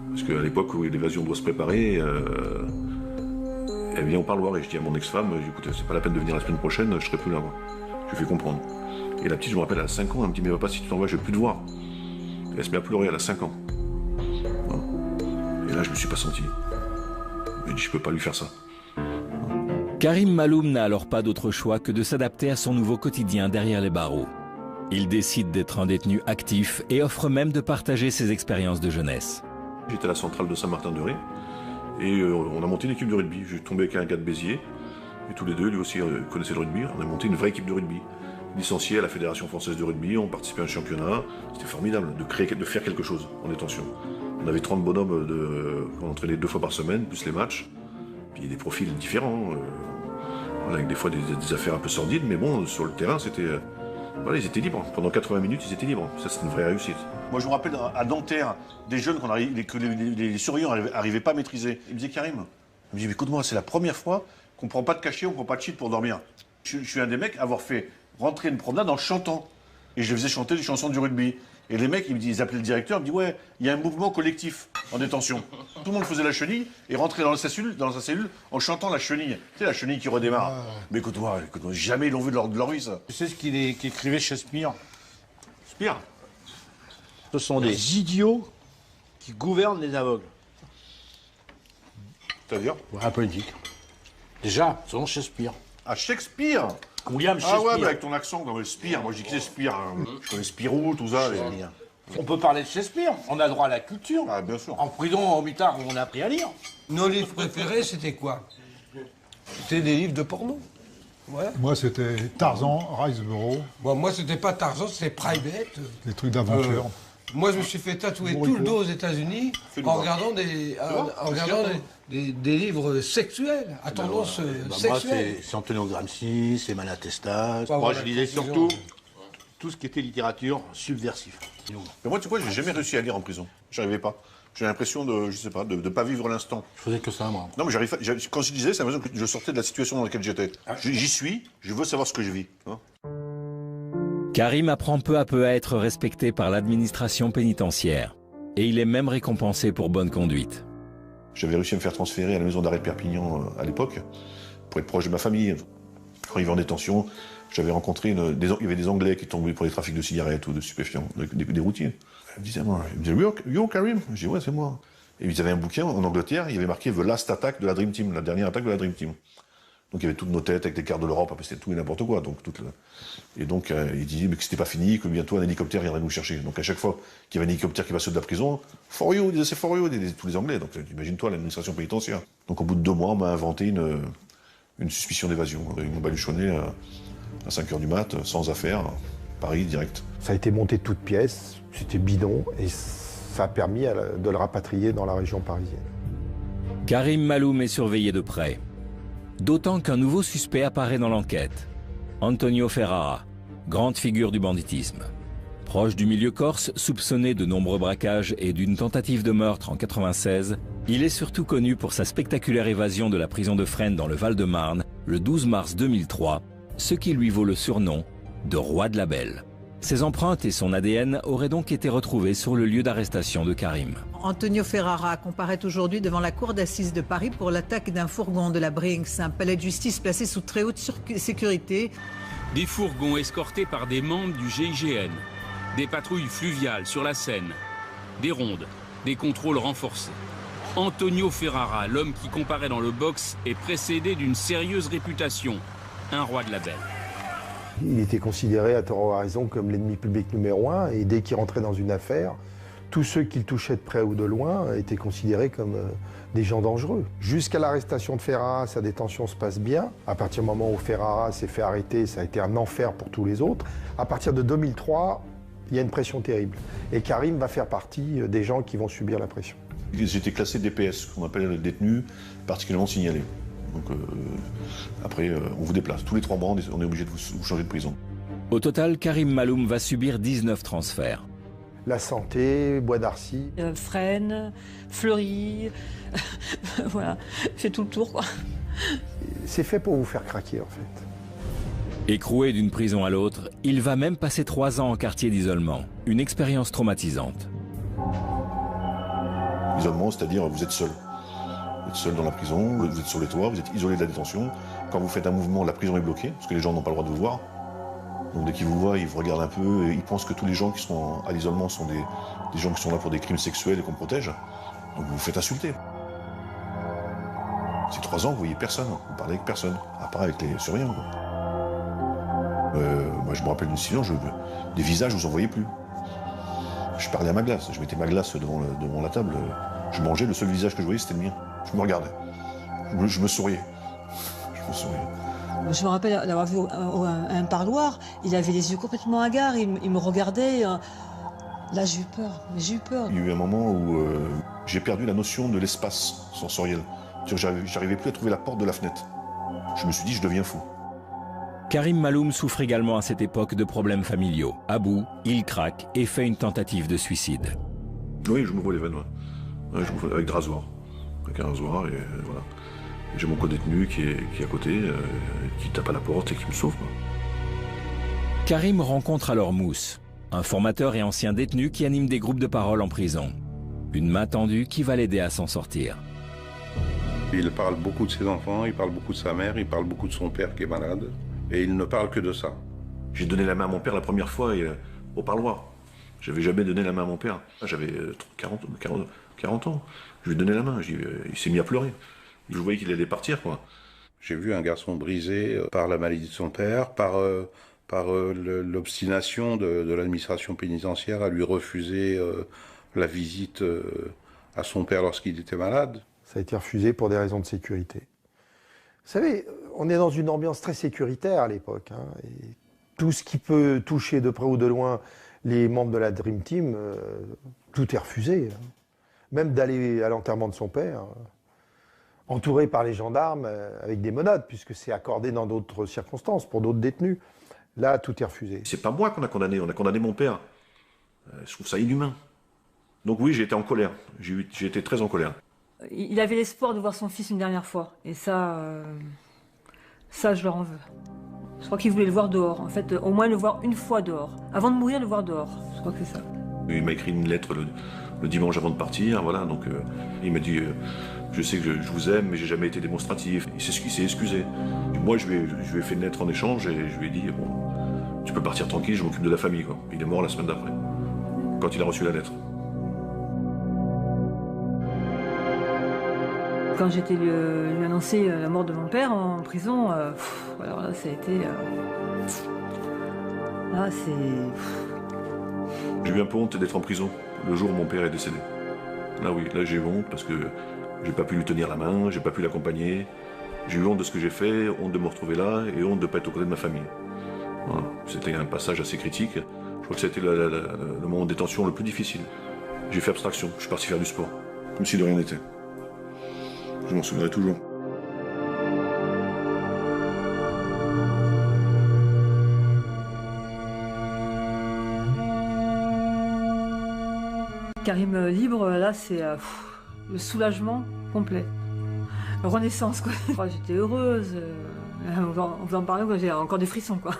Parce qu'à l'époque où l'évasion doit se préparer, elle vient au parloir et je dis à mon ex-femme, écoute, c'est pas la peine de venir la semaine prochaine, je serai plus là. Moi. Je lui fais comprendre. Et la petite, je me rappelle, elle a 5 ans, elle me dit, mais papa, si tu t'en vas, je vais plus te voir. Et elle se met à pleurer, elle a 5 ans. Voilà. Et là, je me suis pas senti. Je dis, je peux pas lui faire ça. Karim Maloum n'a alors pas d'autre choix que de s'adapter à son nouveau quotidien derrière les barreaux. Il décide d'être un détenu actif et offre même de partager ses expériences de jeunesse. J'étais à la centrale de Saint-Martin-de-Ré Et on a monté une équipe de rugby. J'ai tombé avec un gars de Béziers, et tous les deux, lui aussi, connaissaient le rugby. On a monté une vraie équipe de rugby. Licencié à la Fédération Française de Rugby, on participait à un championnat. C'était formidable de faire quelque chose en détention. On avait 30 bonhommes qu'on entraînait 2 fois par semaine, plus les matchs. Puis des profils différents, avec des fois des affaires un peu sordides, mais bon, sur le terrain, c'était... voilà, ils étaient libres. Pendant 80 minutes, ils étaient libres. Ça, c'est une vraie réussite. Moi, je me rappelle à Nanterre, des jeunes que les surveillants n'arrivaient pas à maîtriser. Ils me disaient, Karim, il me dit, écoute-moi, c'est la première fois qu'on ne prend pas de cachet, on ne prend pas de shit pour dormir. Je suis un des mecs à avoir fait rentrer une promenade en chantant. Et je faisais chanter les chansons du rugby. Et les mecs, ils appelaient le directeur, ils me disaient, ouais, il y a un mouvement collectif en détention. Tout le monde faisait la chenille et rentrait dans sa cellule en chantant la chenille. Tu sais, la chenille qui redémarre. Mais écoute-moi, jamais ils l'ont vu de leur vie, ça. Tu sais ce qu'écrivait Shakespeare? Spire. Ce sont des idiots qui gouvernent les aveugles. C'est-à-dire? La politique. Déjà, selon Shakespeare. Ah, Shakespeare? William Shakespeare. Ah ouais, mais avec ton accent, dans le Spire. Moi, je dis que c'est Spire. Je connais Spirou, tout ça. On peut parler de Shakespeare, on a droit à la culture. Ah, bien sûr. En prison, au mitard, on a appris à lire. Nos livres préférés, c'était quoi? C'était des livres de porno. Ouais. Moi, c'était Tarzan, Riceboro. Bon, moi, c'était pas Tarzan, c'était Private. Des trucs d'aventure. Moi, je me suis fait tatouer tout le dos aux États-Unis en regardant des livres sexuels, à tendance sexuelle. Moi, c'est Antonio Gramsci, c'est Malatesta. Ouais, moi, je lisais surtout tout ce qui était littérature subversive. Mais moi, tu vois, j'ai jamais réussi à lire en prison. J'arrivais pas. J'ai l'impression de, je sais pas, de pas vivre l'instant. Je faisais que ça, moi. Non, mais quand je disais, c'est l'impression que je sortais de la situation dans laquelle j'étais. J'y suis, je veux savoir ce que je vis. Tu vois. Karim apprend peu à peu à être respecté par l'administration pénitentiaire. Et il est même récompensé pour bonne conduite. J'avais réussi à me faire transférer à la maison d'arrêt de Perpignan à l'époque, pour être proche de ma famille. Quand il vivait en détention, j'avais rencontré, il y avait des Anglais qui tombaient pour les trafics de cigarettes ou de stupéfiants, des routiers. Ils me disaient, moi, Yo, Karim? Je dis, ouais, c'est moi. Et ils avaient un bouquin en Angleterre, il y avait marqué The Last Attack de la Dream Team, la dernière attaque de la Dream Team. Donc il y avait toutes nos têtes avec les cartes de l'Europe, c'était tout et n'importe quoi. Et donc il disait mais que c'était pas fini, que bientôt un hélicoptère viendrait nous chercher. Donc à chaque fois qu'il y avait un hélicoptère qui passait de la prison, for you, ils disaient c'est for you, tous les Anglais. Donc imagine-toi l'administration pénitentiaire. Donc au bout de 2 mois, on m'a inventé une suspicion d'évasion. Ils m'ont baluchonné à 5h du mat, sans affaires, Paris direct. Ça a été monté de toutes pièces, c'était bidon, et ça a permis de le rapatrier dans la région parisienne. Karim Maloum est surveillé de près. D'autant qu'un nouveau suspect apparaît dans l'enquête. Antonio Ferrara, grande figure du banditisme. Proche du milieu corse, soupçonné de nombreux braquages et d'une tentative de meurtre en 1996, il est surtout connu pour sa spectaculaire évasion de la prison de Fresnes dans le Val-de-Marne le 12 mars 2003, ce qui lui vaut le surnom de Roi de la Belle. Ses empreintes et son ADN auraient donc été retrouvés sur le lieu d'arrestation de Karim. Antonio Ferrara comparaît aujourd'hui devant la cour d'assises de Paris pour l'attaque d'un fourgon de la Brinks, un palais de justice placé sous très haute sécurité. Des fourgons escortés par des membres du GIGN, des patrouilles fluviales sur la Seine, des rondes, des contrôles renforcés. Antonio Ferrara, l'homme qui comparaît dans le box, est précédé d'une sérieuse réputation, un roi de la belle. Il était considéré à tort ou à raison comme l'ennemi public numéro 1, et dès qu'il rentrait dans une affaire, tous ceux qu'il touchait de près ou de loin étaient considérés comme des gens dangereux. Jusqu'à l'arrestation de Ferrara, sa détention se passe bien. À partir du moment où Ferrara s'est fait arrêter, ça a été un enfer pour tous les autres. À partir de 2003, il y a une pression terrible. Et Karim va faire partie des gens qui vont subir la pression. J'étais classé DPS, qu'on appelle détenu particulièrement signalé. Donc après, on vous déplace. Tous les 3 mois, on est obligé de vous changer de prison. Au total, Karim Maloum va subir 19 transferts. La Santé, Bois d'Arcy. Fresnes, Fleury, voilà, fait tout le tour, quoi. C'est fait pour vous faire craquer, en fait. Écroué d'une prison à l'autre, il va même passer 3 ans en quartier d'isolement. Une expérience traumatisante. L'isolement, c'est-à-dire vous êtes seul. Vous êtes seul dans la prison, vous êtes sur les toits, vous êtes isolé de la détention. Quand vous faites un mouvement, la prison est bloquée, parce que les gens n'ont pas le droit de vous voir. Donc dès qu'ils vous voient, ils vous regardent un peu, et ils pensent que tous les gens qui sont à l'isolement sont des gens qui sont là pour des crimes sexuels et qu'on protège. Donc vous vous faites insulter. Ces 3 ans, vous voyez personne, vous parlez avec personne, à part avec les surveillants. Moi je me rappelle d'une situation, des visages, vous en voyez plus. Je parlais à ma glace, je mettais ma glace devant la table, je mangeais, le seul visage que je voyais c'était le mien. Je me regardais. Je me souriais. Je me rappelle d'avoir vu un parloir, il avait les yeux complètement hagards, il me regardait. Là, j'ai eu peur, Il y a eu un moment où j'ai perdu la notion de l'espace sensoriel. J'arrivais plus à trouver la porte de la fenêtre. Je me suis dit, je deviens fou. Karim Maloum souffre également à cette époque de problèmes familiaux. À bout, il craque et fait une tentative de suicide. Oui, je m'ouvre les veines, ouais, avec des rasoirs. Avec un rasoir, et voilà. J'ai mon co-détenu qui est à côté, qui tape à la porte et qui me sauve. Quoi. Karim rencontre alors Mousse, un formateur et ancien détenu qui anime des groupes de parole en prison. Une main tendue qui va l'aider à s'en sortir. Il parle beaucoup de ses enfants, il parle beaucoup de sa mère, il parle beaucoup de son père qui est malade. Et il ne parle que de ça. J'ai donné la main à mon père la première fois au parloir. J'avais jamais donné la main à mon père. J'avais 40 ans. Je lui ai donné la main. Il s'est mis à pleurer. Je voyais qu'il allait partir, quoi. J'ai vu un garçon brisé par la maladie de son père, par l'obstination de l'administration pénitentiaire à lui refuser la visite à son père lorsqu'il était malade. Ça a été refusé pour des raisons de sécurité. Vous savez, on est dans une ambiance très sécuritaire à l'époque. Hein, et tout ce qui peut toucher de près ou de loin les membres de la Dream Team, tout est refusé. Hein. Même d'aller à l'enterrement de son père, entouré par les gendarmes avec des menottes, puisque c'est accordé dans d'autres circonstances, pour d'autres détenus. Là, tout est refusé. C'est pas moi qu'on a condamné, on a condamné mon père. Je trouve ça inhumain. Donc oui, j'ai été en colère. J'ai été très en colère. Il avait l'espoir de voir son fils une dernière fois. Et ça, je leur en veux. Je crois qu'il voulait le voir dehors. En fait, au moins le voir une fois dehors. Avant de mourir, le voir dehors. Je crois que c'est ça. Il m'a écrit une lettre le dimanche avant de partir. Voilà, donc il m'a dit je sais que je vous aime, mais j'ai jamais été démonstratif. Il s'est excusé. Moi, je lui ai fait une lettre en échange et je lui ai dit bon, tu peux partir tranquille, je m'occupe de la famille. Quoi. Il est mort la semaine d'après, quand il a reçu la lettre. Quand j'étais lui annoncer la mort de mon père en prison, alors là, ça a été... là, c'est... J'ai eu un peu honte d'être en prison le jour où mon père est décédé. Là, oui, là, j'ai eu honte parce que j'ai pas pu lui tenir la main, j'ai pas pu l'accompagner. J'ai eu honte de ce que j'ai fait, honte de me retrouver là et honte de ne pas être aux côtés de ma famille. Voilà. C'était un passage assez critique. Je crois que c'était le moment de détention le plus difficile. J'ai fait abstraction, je suis parti faire du sport, comme si de rien n'était. Je m'en souviendrai toujours. Karim libre, là, c'est le soulagement complet. Renaissance, quoi. J'étais heureuse. On va en parler, j'ai encore des frissons, quoi.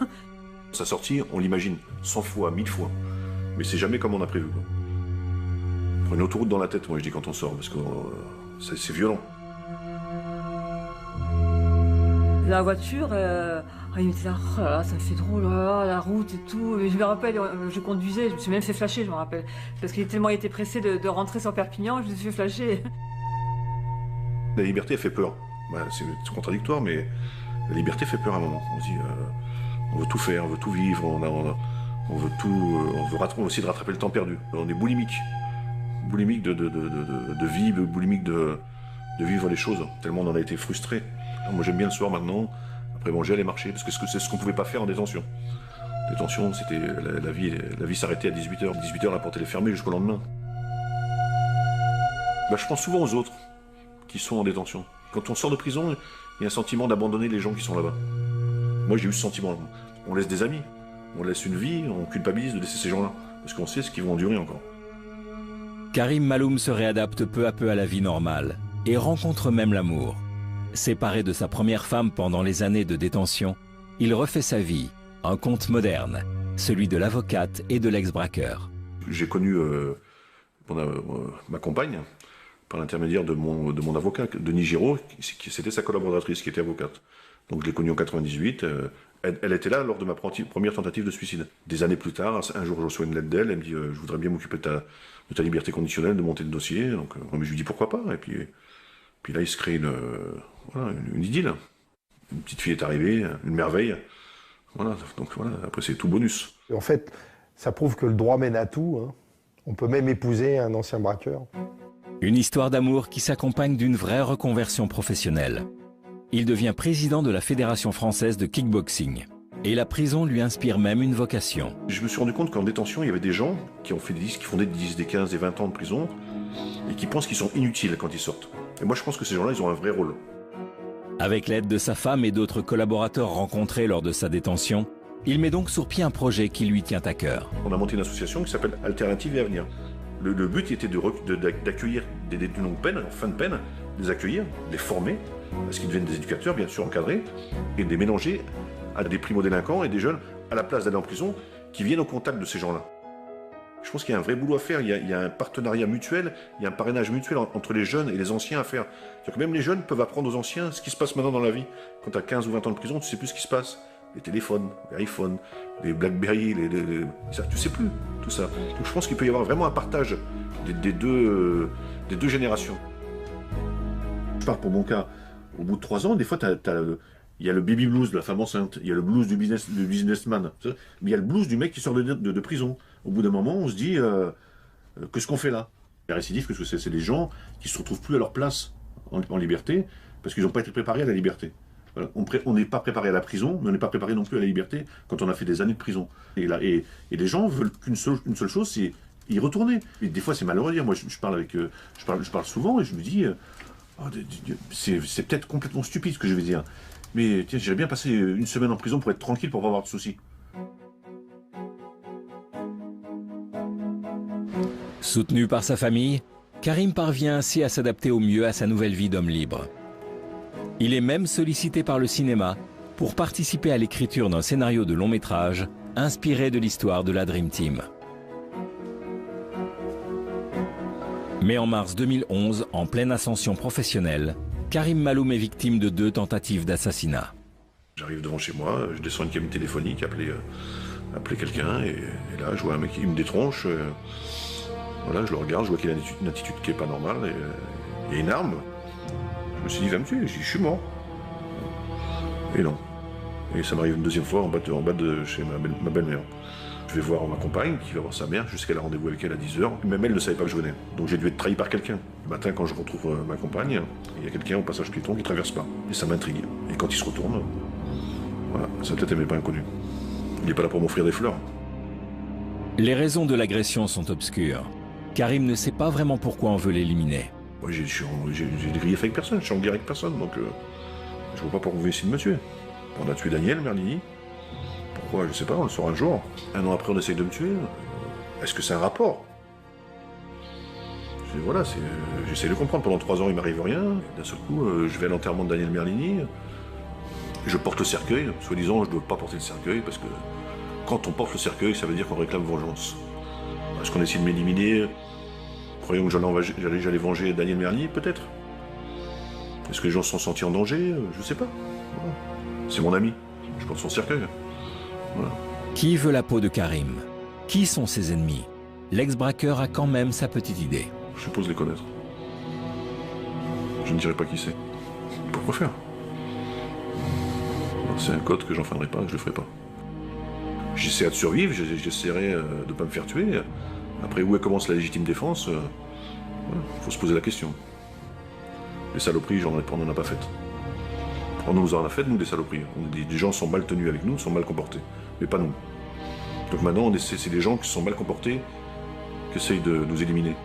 Sa sortie, on l'imagine 100 fois, 1000 fois. Mais c'est jamais comme on a prévu, quoi. On prend une autoroute dans la tête, moi, je dis, quand on sort, parce que c'est violent. La voiture, il me disait, oh là là, ça me fait drôle, la route et tout. Et je me rappelle, je conduisais, je me suis même fait flasher, je me rappelle. Parce qu'il tellement été pressé de rentrer sur Perpignan, je me suis fait flasher. La liberté, elle fait peur. Ben, c'est contradictoire, mais la liberté fait peur à un moment. On se dit, on veut tout faire, on veut tout vivre, on veut tout, on veut aussi de rattraper le temps perdu. On est boulimique. Boulimique de vie, boulimique de vivre les choses, tellement on en a été frustré. Moi j'aime bien le soir maintenant, après manger, aller marcher, parce que c'est ce qu'on pouvait pas faire en détention. Détention, c'était la vie s'arrêtait à 18h. 18h, la porte elle est fermée jusqu'au lendemain. Ben, je pense souvent aux autres qui sont en détention. Quand on sort de prison, il y a un sentiment d'abandonner les gens qui sont là-bas. Moi j'ai eu ce sentiment. On laisse des amis, on laisse une vie, on culpabilise de laisser ces gens-là, parce qu'on sait ce qu'ils vont endurer encore. Karim Maloum se réadapte peu à peu à la vie normale et rencontre même l'amour. Séparé de sa première femme pendant les années de détention, il refait sa vie, un conte moderne, celui de l'avocate et de l'ex-braqueur. J'ai connu ma compagne par l'intermédiaire de mon avocat, Denis Giraud, c'était sa collaboratrice qui était avocate. Donc je l'ai connue en 98, elle était là lors de ma première tentative de suicide. Des années plus tard, un jour je reçois une lettre d'elle, elle me dit je voudrais bien m'occuper de ta liberté conditionnelle, de monter le dossier. Donc je lui dis pourquoi pas, et puis là il se crée une idylle. Une petite fille est arrivée, une merveille. Voilà, donc voilà, après c'est tout bonus. En fait, ça prouve que le droit mène à tout. Hein. On peut même épouser un ancien braqueur. Une histoire d'amour qui s'accompagne d'une vraie reconversion professionnelle. Il devient président de la Fédération française de kickboxing. Et la prison lui inspire même une vocation. Je me suis rendu compte qu'en détention, il y avait des gens qui ont fait des 10, qui font des 10, des 15, des 20 ans de prison et qui pensent qu'ils sont inutiles quand ils sortent. Et moi, je pense que ces gens-là, ils ont un vrai rôle. Avec l'aide de sa femme et d'autres collaborateurs rencontrés lors de sa détention, il met donc sur pied un projet qui lui tient à cœur. On a monté une association qui s'appelle Alternatives et Avenir. Le but était d'accueillir des détenus longue peine, en fin de peine, les accueillir, les former, parce qu'ils deviennent des éducateurs, bien sûr encadrés, et de les mélanger à des primo-délinquants et des jeunes, à la place d'aller en prison, qui viennent au contact de ces gens-là. Je pense qu'il y a un vrai boulot à faire, il y a un partenariat mutuel, il y a un parrainage mutuel entre les jeunes et les anciens à faire. C'est-à-dire que même les jeunes peuvent apprendre aux anciens ce qui se passe maintenant dans la vie. Quand tu as 15 ou 20 ans de prison, tu ne sais plus ce qui se passe. Les téléphones, les iPhones, les BlackBerry, ça, tu ne sais plus tout ça. Donc je pense qu'il peut y avoir vraiment un partage des deux générations. Je parle pour mon cas, au bout de 3 ans, des fois, il y a le baby blues de la femme enceinte, il y a le blues du businessman, mais il y a le blues du mec qui sort de prison. Au bout d'un moment, on se dit, qu'est-ce qu'on fait là? La récidive, qu'est-ce que c'est? C'est des gens qui ne se retrouvent plus à leur place en liberté, parce qu'ils n'ont pas été préparés à la liberté. Voilà. On n'est pas préparé à la prison, mais on n'est pas préparé non plus à la liberté quand on a fait des années de prison. Et les gens veulent qu'une seule chose, c'est y retourner. Et des fois, c'est malheureux à dire. Moi, je parle souvent et je me dis, c'est peut-être complètement stupide ce que je vais dire. Mais tiens, j'irais bien passer une semaine en prison pour être tranquille, pour pas avoir de soucis. Soutenu par sa famille, Karim parvient ainsi à s'adapter au mieux à sa nouvelle vie d'homme libre. Il est même sollicité par le cinéma pour participer à l'écriture d'un scénario de long métrage inspiré de l'histoire de la Dream Team. Mais en mars 2011, en pleine ascension professionnelle, Karim Maloum est victime de 2 tentatives d'assassinat. J'arrive devant chez moi, je descends une cabine téléphonique, appeler quelqu'un, et là je vois un mec qui me détronche. Voilà, je le regarde, je vois qu'il a une attitude qui n'est pas normale, et il y a une arme. Je me suis dit, il va me tuer, je suis mort. Et non. Et ça m'arrive une deuxième fois en bas de chez ma belle-mère. Je vais voir ma compagne, qui va voir sa mère, jusqu'à la rendez-vous avec elle à 10h. Même elle ne savait pas que je venais. Donc j'ai dû être trahi par quelqu'un. Le matin, quand je retrouve ma compagne, il y a quelqu'un au passage piéton qui ne traverse pas. Et ça m'intrigue. Et quand il se retourne, voilà, sa tête n'est pas inconnue. Il n'est pas là pour m'offrir des fleurs. Les raisons de l'agression sont obscures. Karim ne sait pas vraiment pourquoi on veut l'éliminer. Moi, j'ai des griefs avec personne, je suis en guerre avec personne, donc je vois pas pourquoi vous voulez essayer de me tuer. On a tué Daniel Merlini. Pourquoi? Je sais pas, on le saura un jour. Un an après, on essaye de me tuer. Est-ce que c'est un rapport? Voilà, j'essaie de comprendre. Pendant 3 ans, il m'arrive rien. D'un seul coup, je vais à l'enterrement de Daniel Merlini. Je porte le cercueil. Soi-disant, je ne dois pas porter le cercueil, parce que quand on porte le cercueil, ça veut dire qu'on réclame vengeance. Est-ce qu'on essaie de m'éliminer? Croyons que j'allais venger Daniel Merlini, peut-être? Est-ce que les gens se sont sentis en danger? Je sais pas. Voilà. C'est mon ami. Je porte son cercueil. Voilà. Qui veut la peau de Karim? Qui sont ses ennemis? L'ex-braqueur a quand même sa petite idée. Je suppose les connaître. Je ne dirai pas qui c'est. Pourquoi faire? C'est un code que j'enfreinerai pas, je le ferai pas. J'essaierai de survivre, j'essaierai de ne pas me faire tuer. Après, où commence la légitime défense? Faut se poser la question. Les saloperies, on n'en a pas faites. On nous en a fait, nous, des saloperies. Des gens sont mal tenus avec nous, sont mal comportés. Mais pas nous. Donc maintenant, c'est des gens qui sont mal comportés qui essayent de nous éliminer.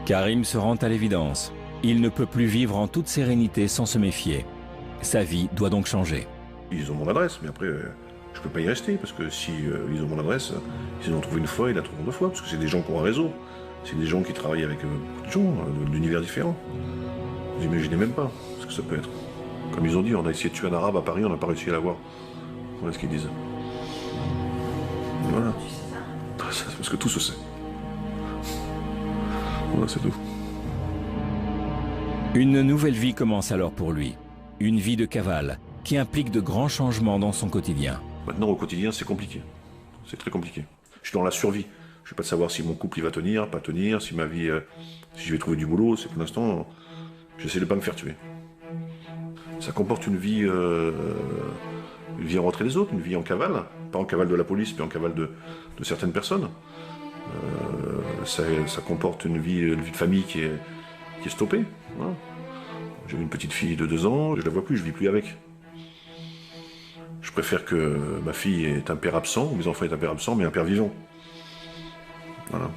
Karim se rend à l'évidence. Il ne peut plus vivre en toute sérénité sans se méfier. Sa vie doit donc changer. Ils ont mon adresse, mais après, je peux pas y rester, parce que si ils ont mon adresse, s'ils l'ont trouvé une fois, ils la trouveront 2 fois, parce que c'est des gens qui ont un réseau. C'est des gens qui travaillent avec beaucoup de gens, d'univers différents. Vous imaginez même pas ce que ça peut être. Comme ils ont dit, on a essayé de tuer un arabe à Paris, on n'a pas réussi à l'avoir. Voilà ce qu'ils disent. Voilà. Parce que tout se sait. Voilà, c'est tout. Une nouvelle vie commence alors pour lui. Une vie de cavale qui implique de grands changements dans son quotidien. Maintenant, au quotidien, c'est compliqué. C'est très compliqué. Je suis dans la survie. Je ne vais pas savoir si mon couple il va tenir, pas tenir, si ma vie, si je vais trouver du boulot. C'est pour l'instant, j'essaie de ne pas me faire tuer. Ça comporte une vie en retrait des autres, une vie en cavale. Pas en cavale de la police, mais en cavale de certaines personnes. Ça comporte une vie de famille qui est qui est stoppé. Voilà. J'ai une petite fille de 2 ans, je la vois plus, je vis plus avec. Je préfère que ma fille ait un père absent, ou mes enfants aient un père absent, mais un père vivant. Voilà.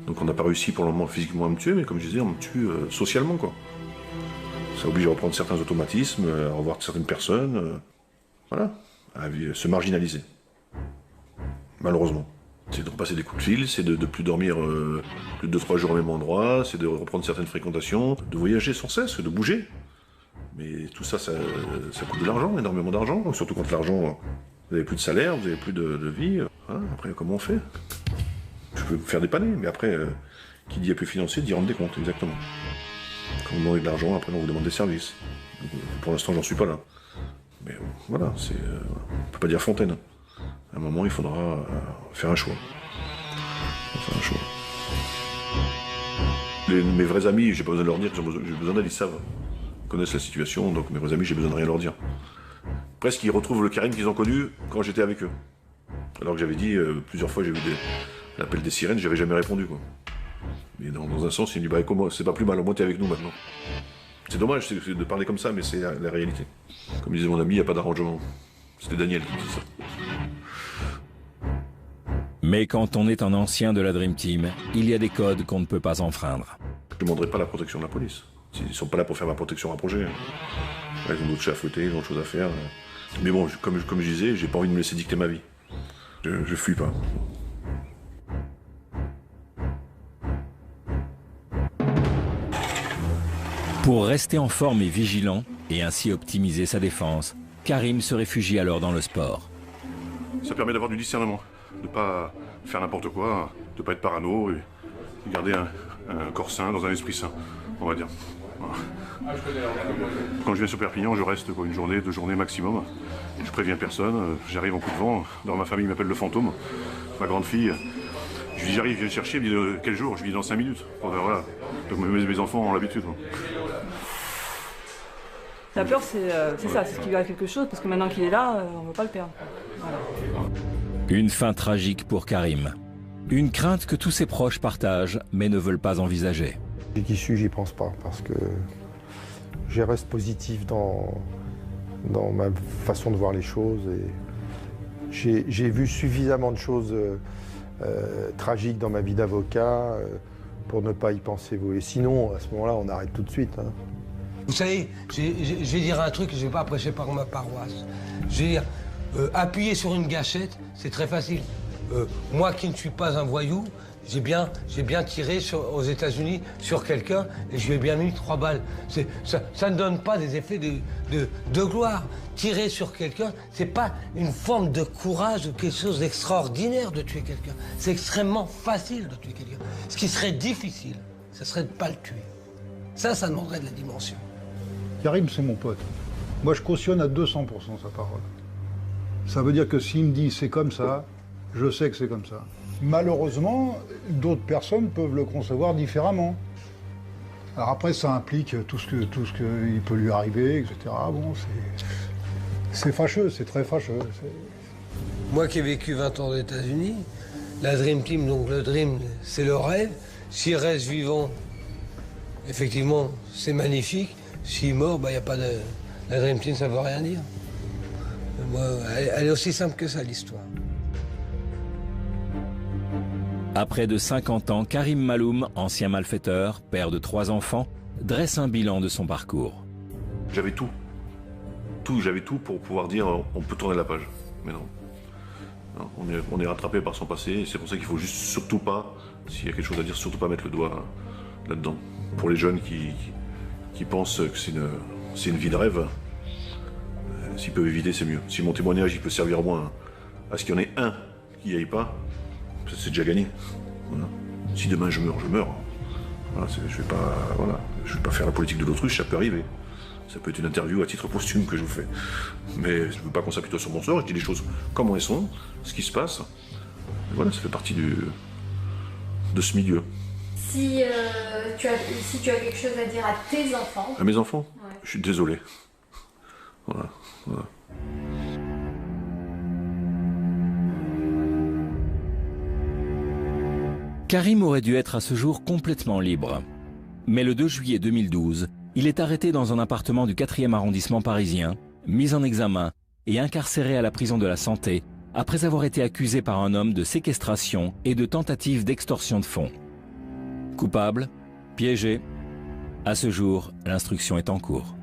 Donc on n'a pas réussi pour le moment physiquement à me tuer, mais comme je disais, on me tue socialement, quoi. Ça oblige à reprendre certains automatismes, à revoir certaines personnes, voilà, à se marginaliser. Malheureusement. C'est de repasser des coups de fil, c'est de plus dormir plus de 2-3 jours au même endroit, c'est de reprendre certaines fréquentations, de voyager sans cesse, de bouger. Mais tout ça, ça coûte de l'argent, énormément d'argent. Surtout quand l'argent, vous n'avez plus de salaire, vous n'avez plus de vie. Hein, après, comment on fait? Je peux me faire dépanner, mais après, qui dit appui financier dit rendre des comptes, exactement. Quand vous demandez de l'argent, après on vous demande des services. Donc, pour l'instant, j'en suis pas là. Mais voilà, on ne peut pas dire Fontaine. À un moment, il faudra faire un choix. Mes vrais amis, j'ai pas besoin de leur dire que j'ai besoin d'aide, ils savent. Ils connaissent la situation, donc mes vrais amis, j'ai besoin de rien leur dire. Presque, ils retrouvent le Karim qu'ils ont connu quand j'étais avec eux. Alors que j'avais dit, plusieurs fois, j'ai vu l'appel des sirènes, j'avais jamais répondu, quoi. Mais dans un sens, il me dit, bah, c'est pas plus mal, au moins t'es avec nous maintenant. C'est dommage de parler comme ça, mais c'est la réalité. Comme disait mon ami, il n'y a pas d'arrangement. C'était Daniel qui disait ça. Mais quand on est un ancien de la Dream Team, il y a des codes qu'on ne peut pas enfreindre. Je ne demanderai pas la protection de la police. Ils ne sont pas là pour faire ma protection rapprochée. Ils ont d'autres chats à fouetter, ils ont d'autres choses à faire. Mais bon, comme je disais, j'ai pas envie de me laisser dicter ma vie. Je fuis pas. Pour rester en forme et vigilant, et ainsi optimiser sa défense, Karim se réfugie alors dans le sport. Ça permet d'avoir du discernement, de ne pas faire n'importe quoi, de ne pas être parano, et de garder un corps sain dans un esprit sain, on va dire. Voilà. Quand je viens sur Perpignan, je reste une journée, 2 journées maximum. Et je préviens personne, j'arrive en coup de vent. Dans ma famille, ils m'appellent le fantôme. Ma grande fille, je lui dis j'arrive, je viens le chercher, elle me dit quel jour? Je lui dis dans 5 minutes. Voilà. Donc mes enfants ont l'habitude. La peur, c'est ça, c'est qu'il y a quelque chose, parce que maintenant qu'il est là, on ne veut pas le perdre. Voilà. Une fin tragique pour Karim. Une crainte que tous ses proches partagent, mais ne veulent pas envisager. Qui suis, j'y pense pas, parce que je reste positif dans ma façon de voir les choses. Et j'ai vu suffisamment de choses tragiques dans ma vie d'avocat pour ne pas y penser. Et sinon, à ce moment-là, on arrête tout de suite. Hein. Vous savez, je vais dire un truc, je ne vais pas prêcher par ma paroisse. Je vais dire, appuyer sur une gâchette, c'est très facile. Moi qui ne suis pas un voyou, j'ai bien tiré aux États-Unis sur quelqu'un et je lui ai bien mis 3 balles. Ça ne donne pas des effets de gloire. Tirer sur quelqu'un, c'est pas une forme de courage ou quelque chose d'extraordinaire de tuer quelqu'un. C'est extrêmement facile de tuer quelqu'un. Ce qui serait difficile, ce serait de ne pas le tuer. Ça demanderait de la dimension. Karim, c'est mon pote. Moi, je cautionne à 200% sa parole. Ça veut dire que s'il me dit c'est comme ça, je sais que c'est comme ça. Malheureusement, d'autres personnes peuvent le concevoir différemment. Alors après, ça implique tout ce qu'il peut lui arriver, etc. Bon, c'est fâcheux, c'est très fâcheux. Moi qui ai vécu 20 ans aux États-Unis, la Dream Team, donc le Dream, c'est le rêve. S'il reste vivant, effectivement, c'est magnifique. S'il est mort, il n'y a pas de... La Dream Team, ça ne veut rien dire. Moi, elle est aussi simple que ça, l'histoire. À près de 50 ans, Karim Maloum, ancien malfaiteur, père de 3 enfants, dresse un bilan de son parcours. J'avais tout. J'avais tout pour pouvoir dire on peut tourner la page. Mais non. On est rattrapé par son passé, c'est pour ça qu'il faut juste surtout pas, s'il y a quelque chose à dire, surtout pas mettre le doigt là-dedans. Pour les jeunes qui pensent que c'est une vie de rêve, s'ils peuvent éviter, c'est mieux. Si mon témoignage il peut servir au moins à ce qu'il y en ait un qui n'y aille pas, c'est déjà gagné. Voilà. Si demain je meurs. Voilà, je vais pas faire la politique de l'autruche, ça peut arriver. Ça peut être une interview à titre posthume que je vous fais. Mais je ne veux pas qu'on s'appuie sur mon sort, je dis les choses comme elles sont, ce qui se passe. Et voilà, ça fait partie de ce milieu. Si tu as quelque chose à dire à tes enfants... À mes enfants? Ouais. Je suis désolé. Voilà. Karim aurait dû être à ce jour complètement libre. Mais le 2 juillet 2012, il est arrêté dans un appartement du 4e arrondissement parisien, mis en examen et incarcéré à la prison de la Santé après avoir été accusé par un homme de séquestration et de tentative d'extorsion de fonds. Coupable, piégé. À ce jour, l'instruction est en cours.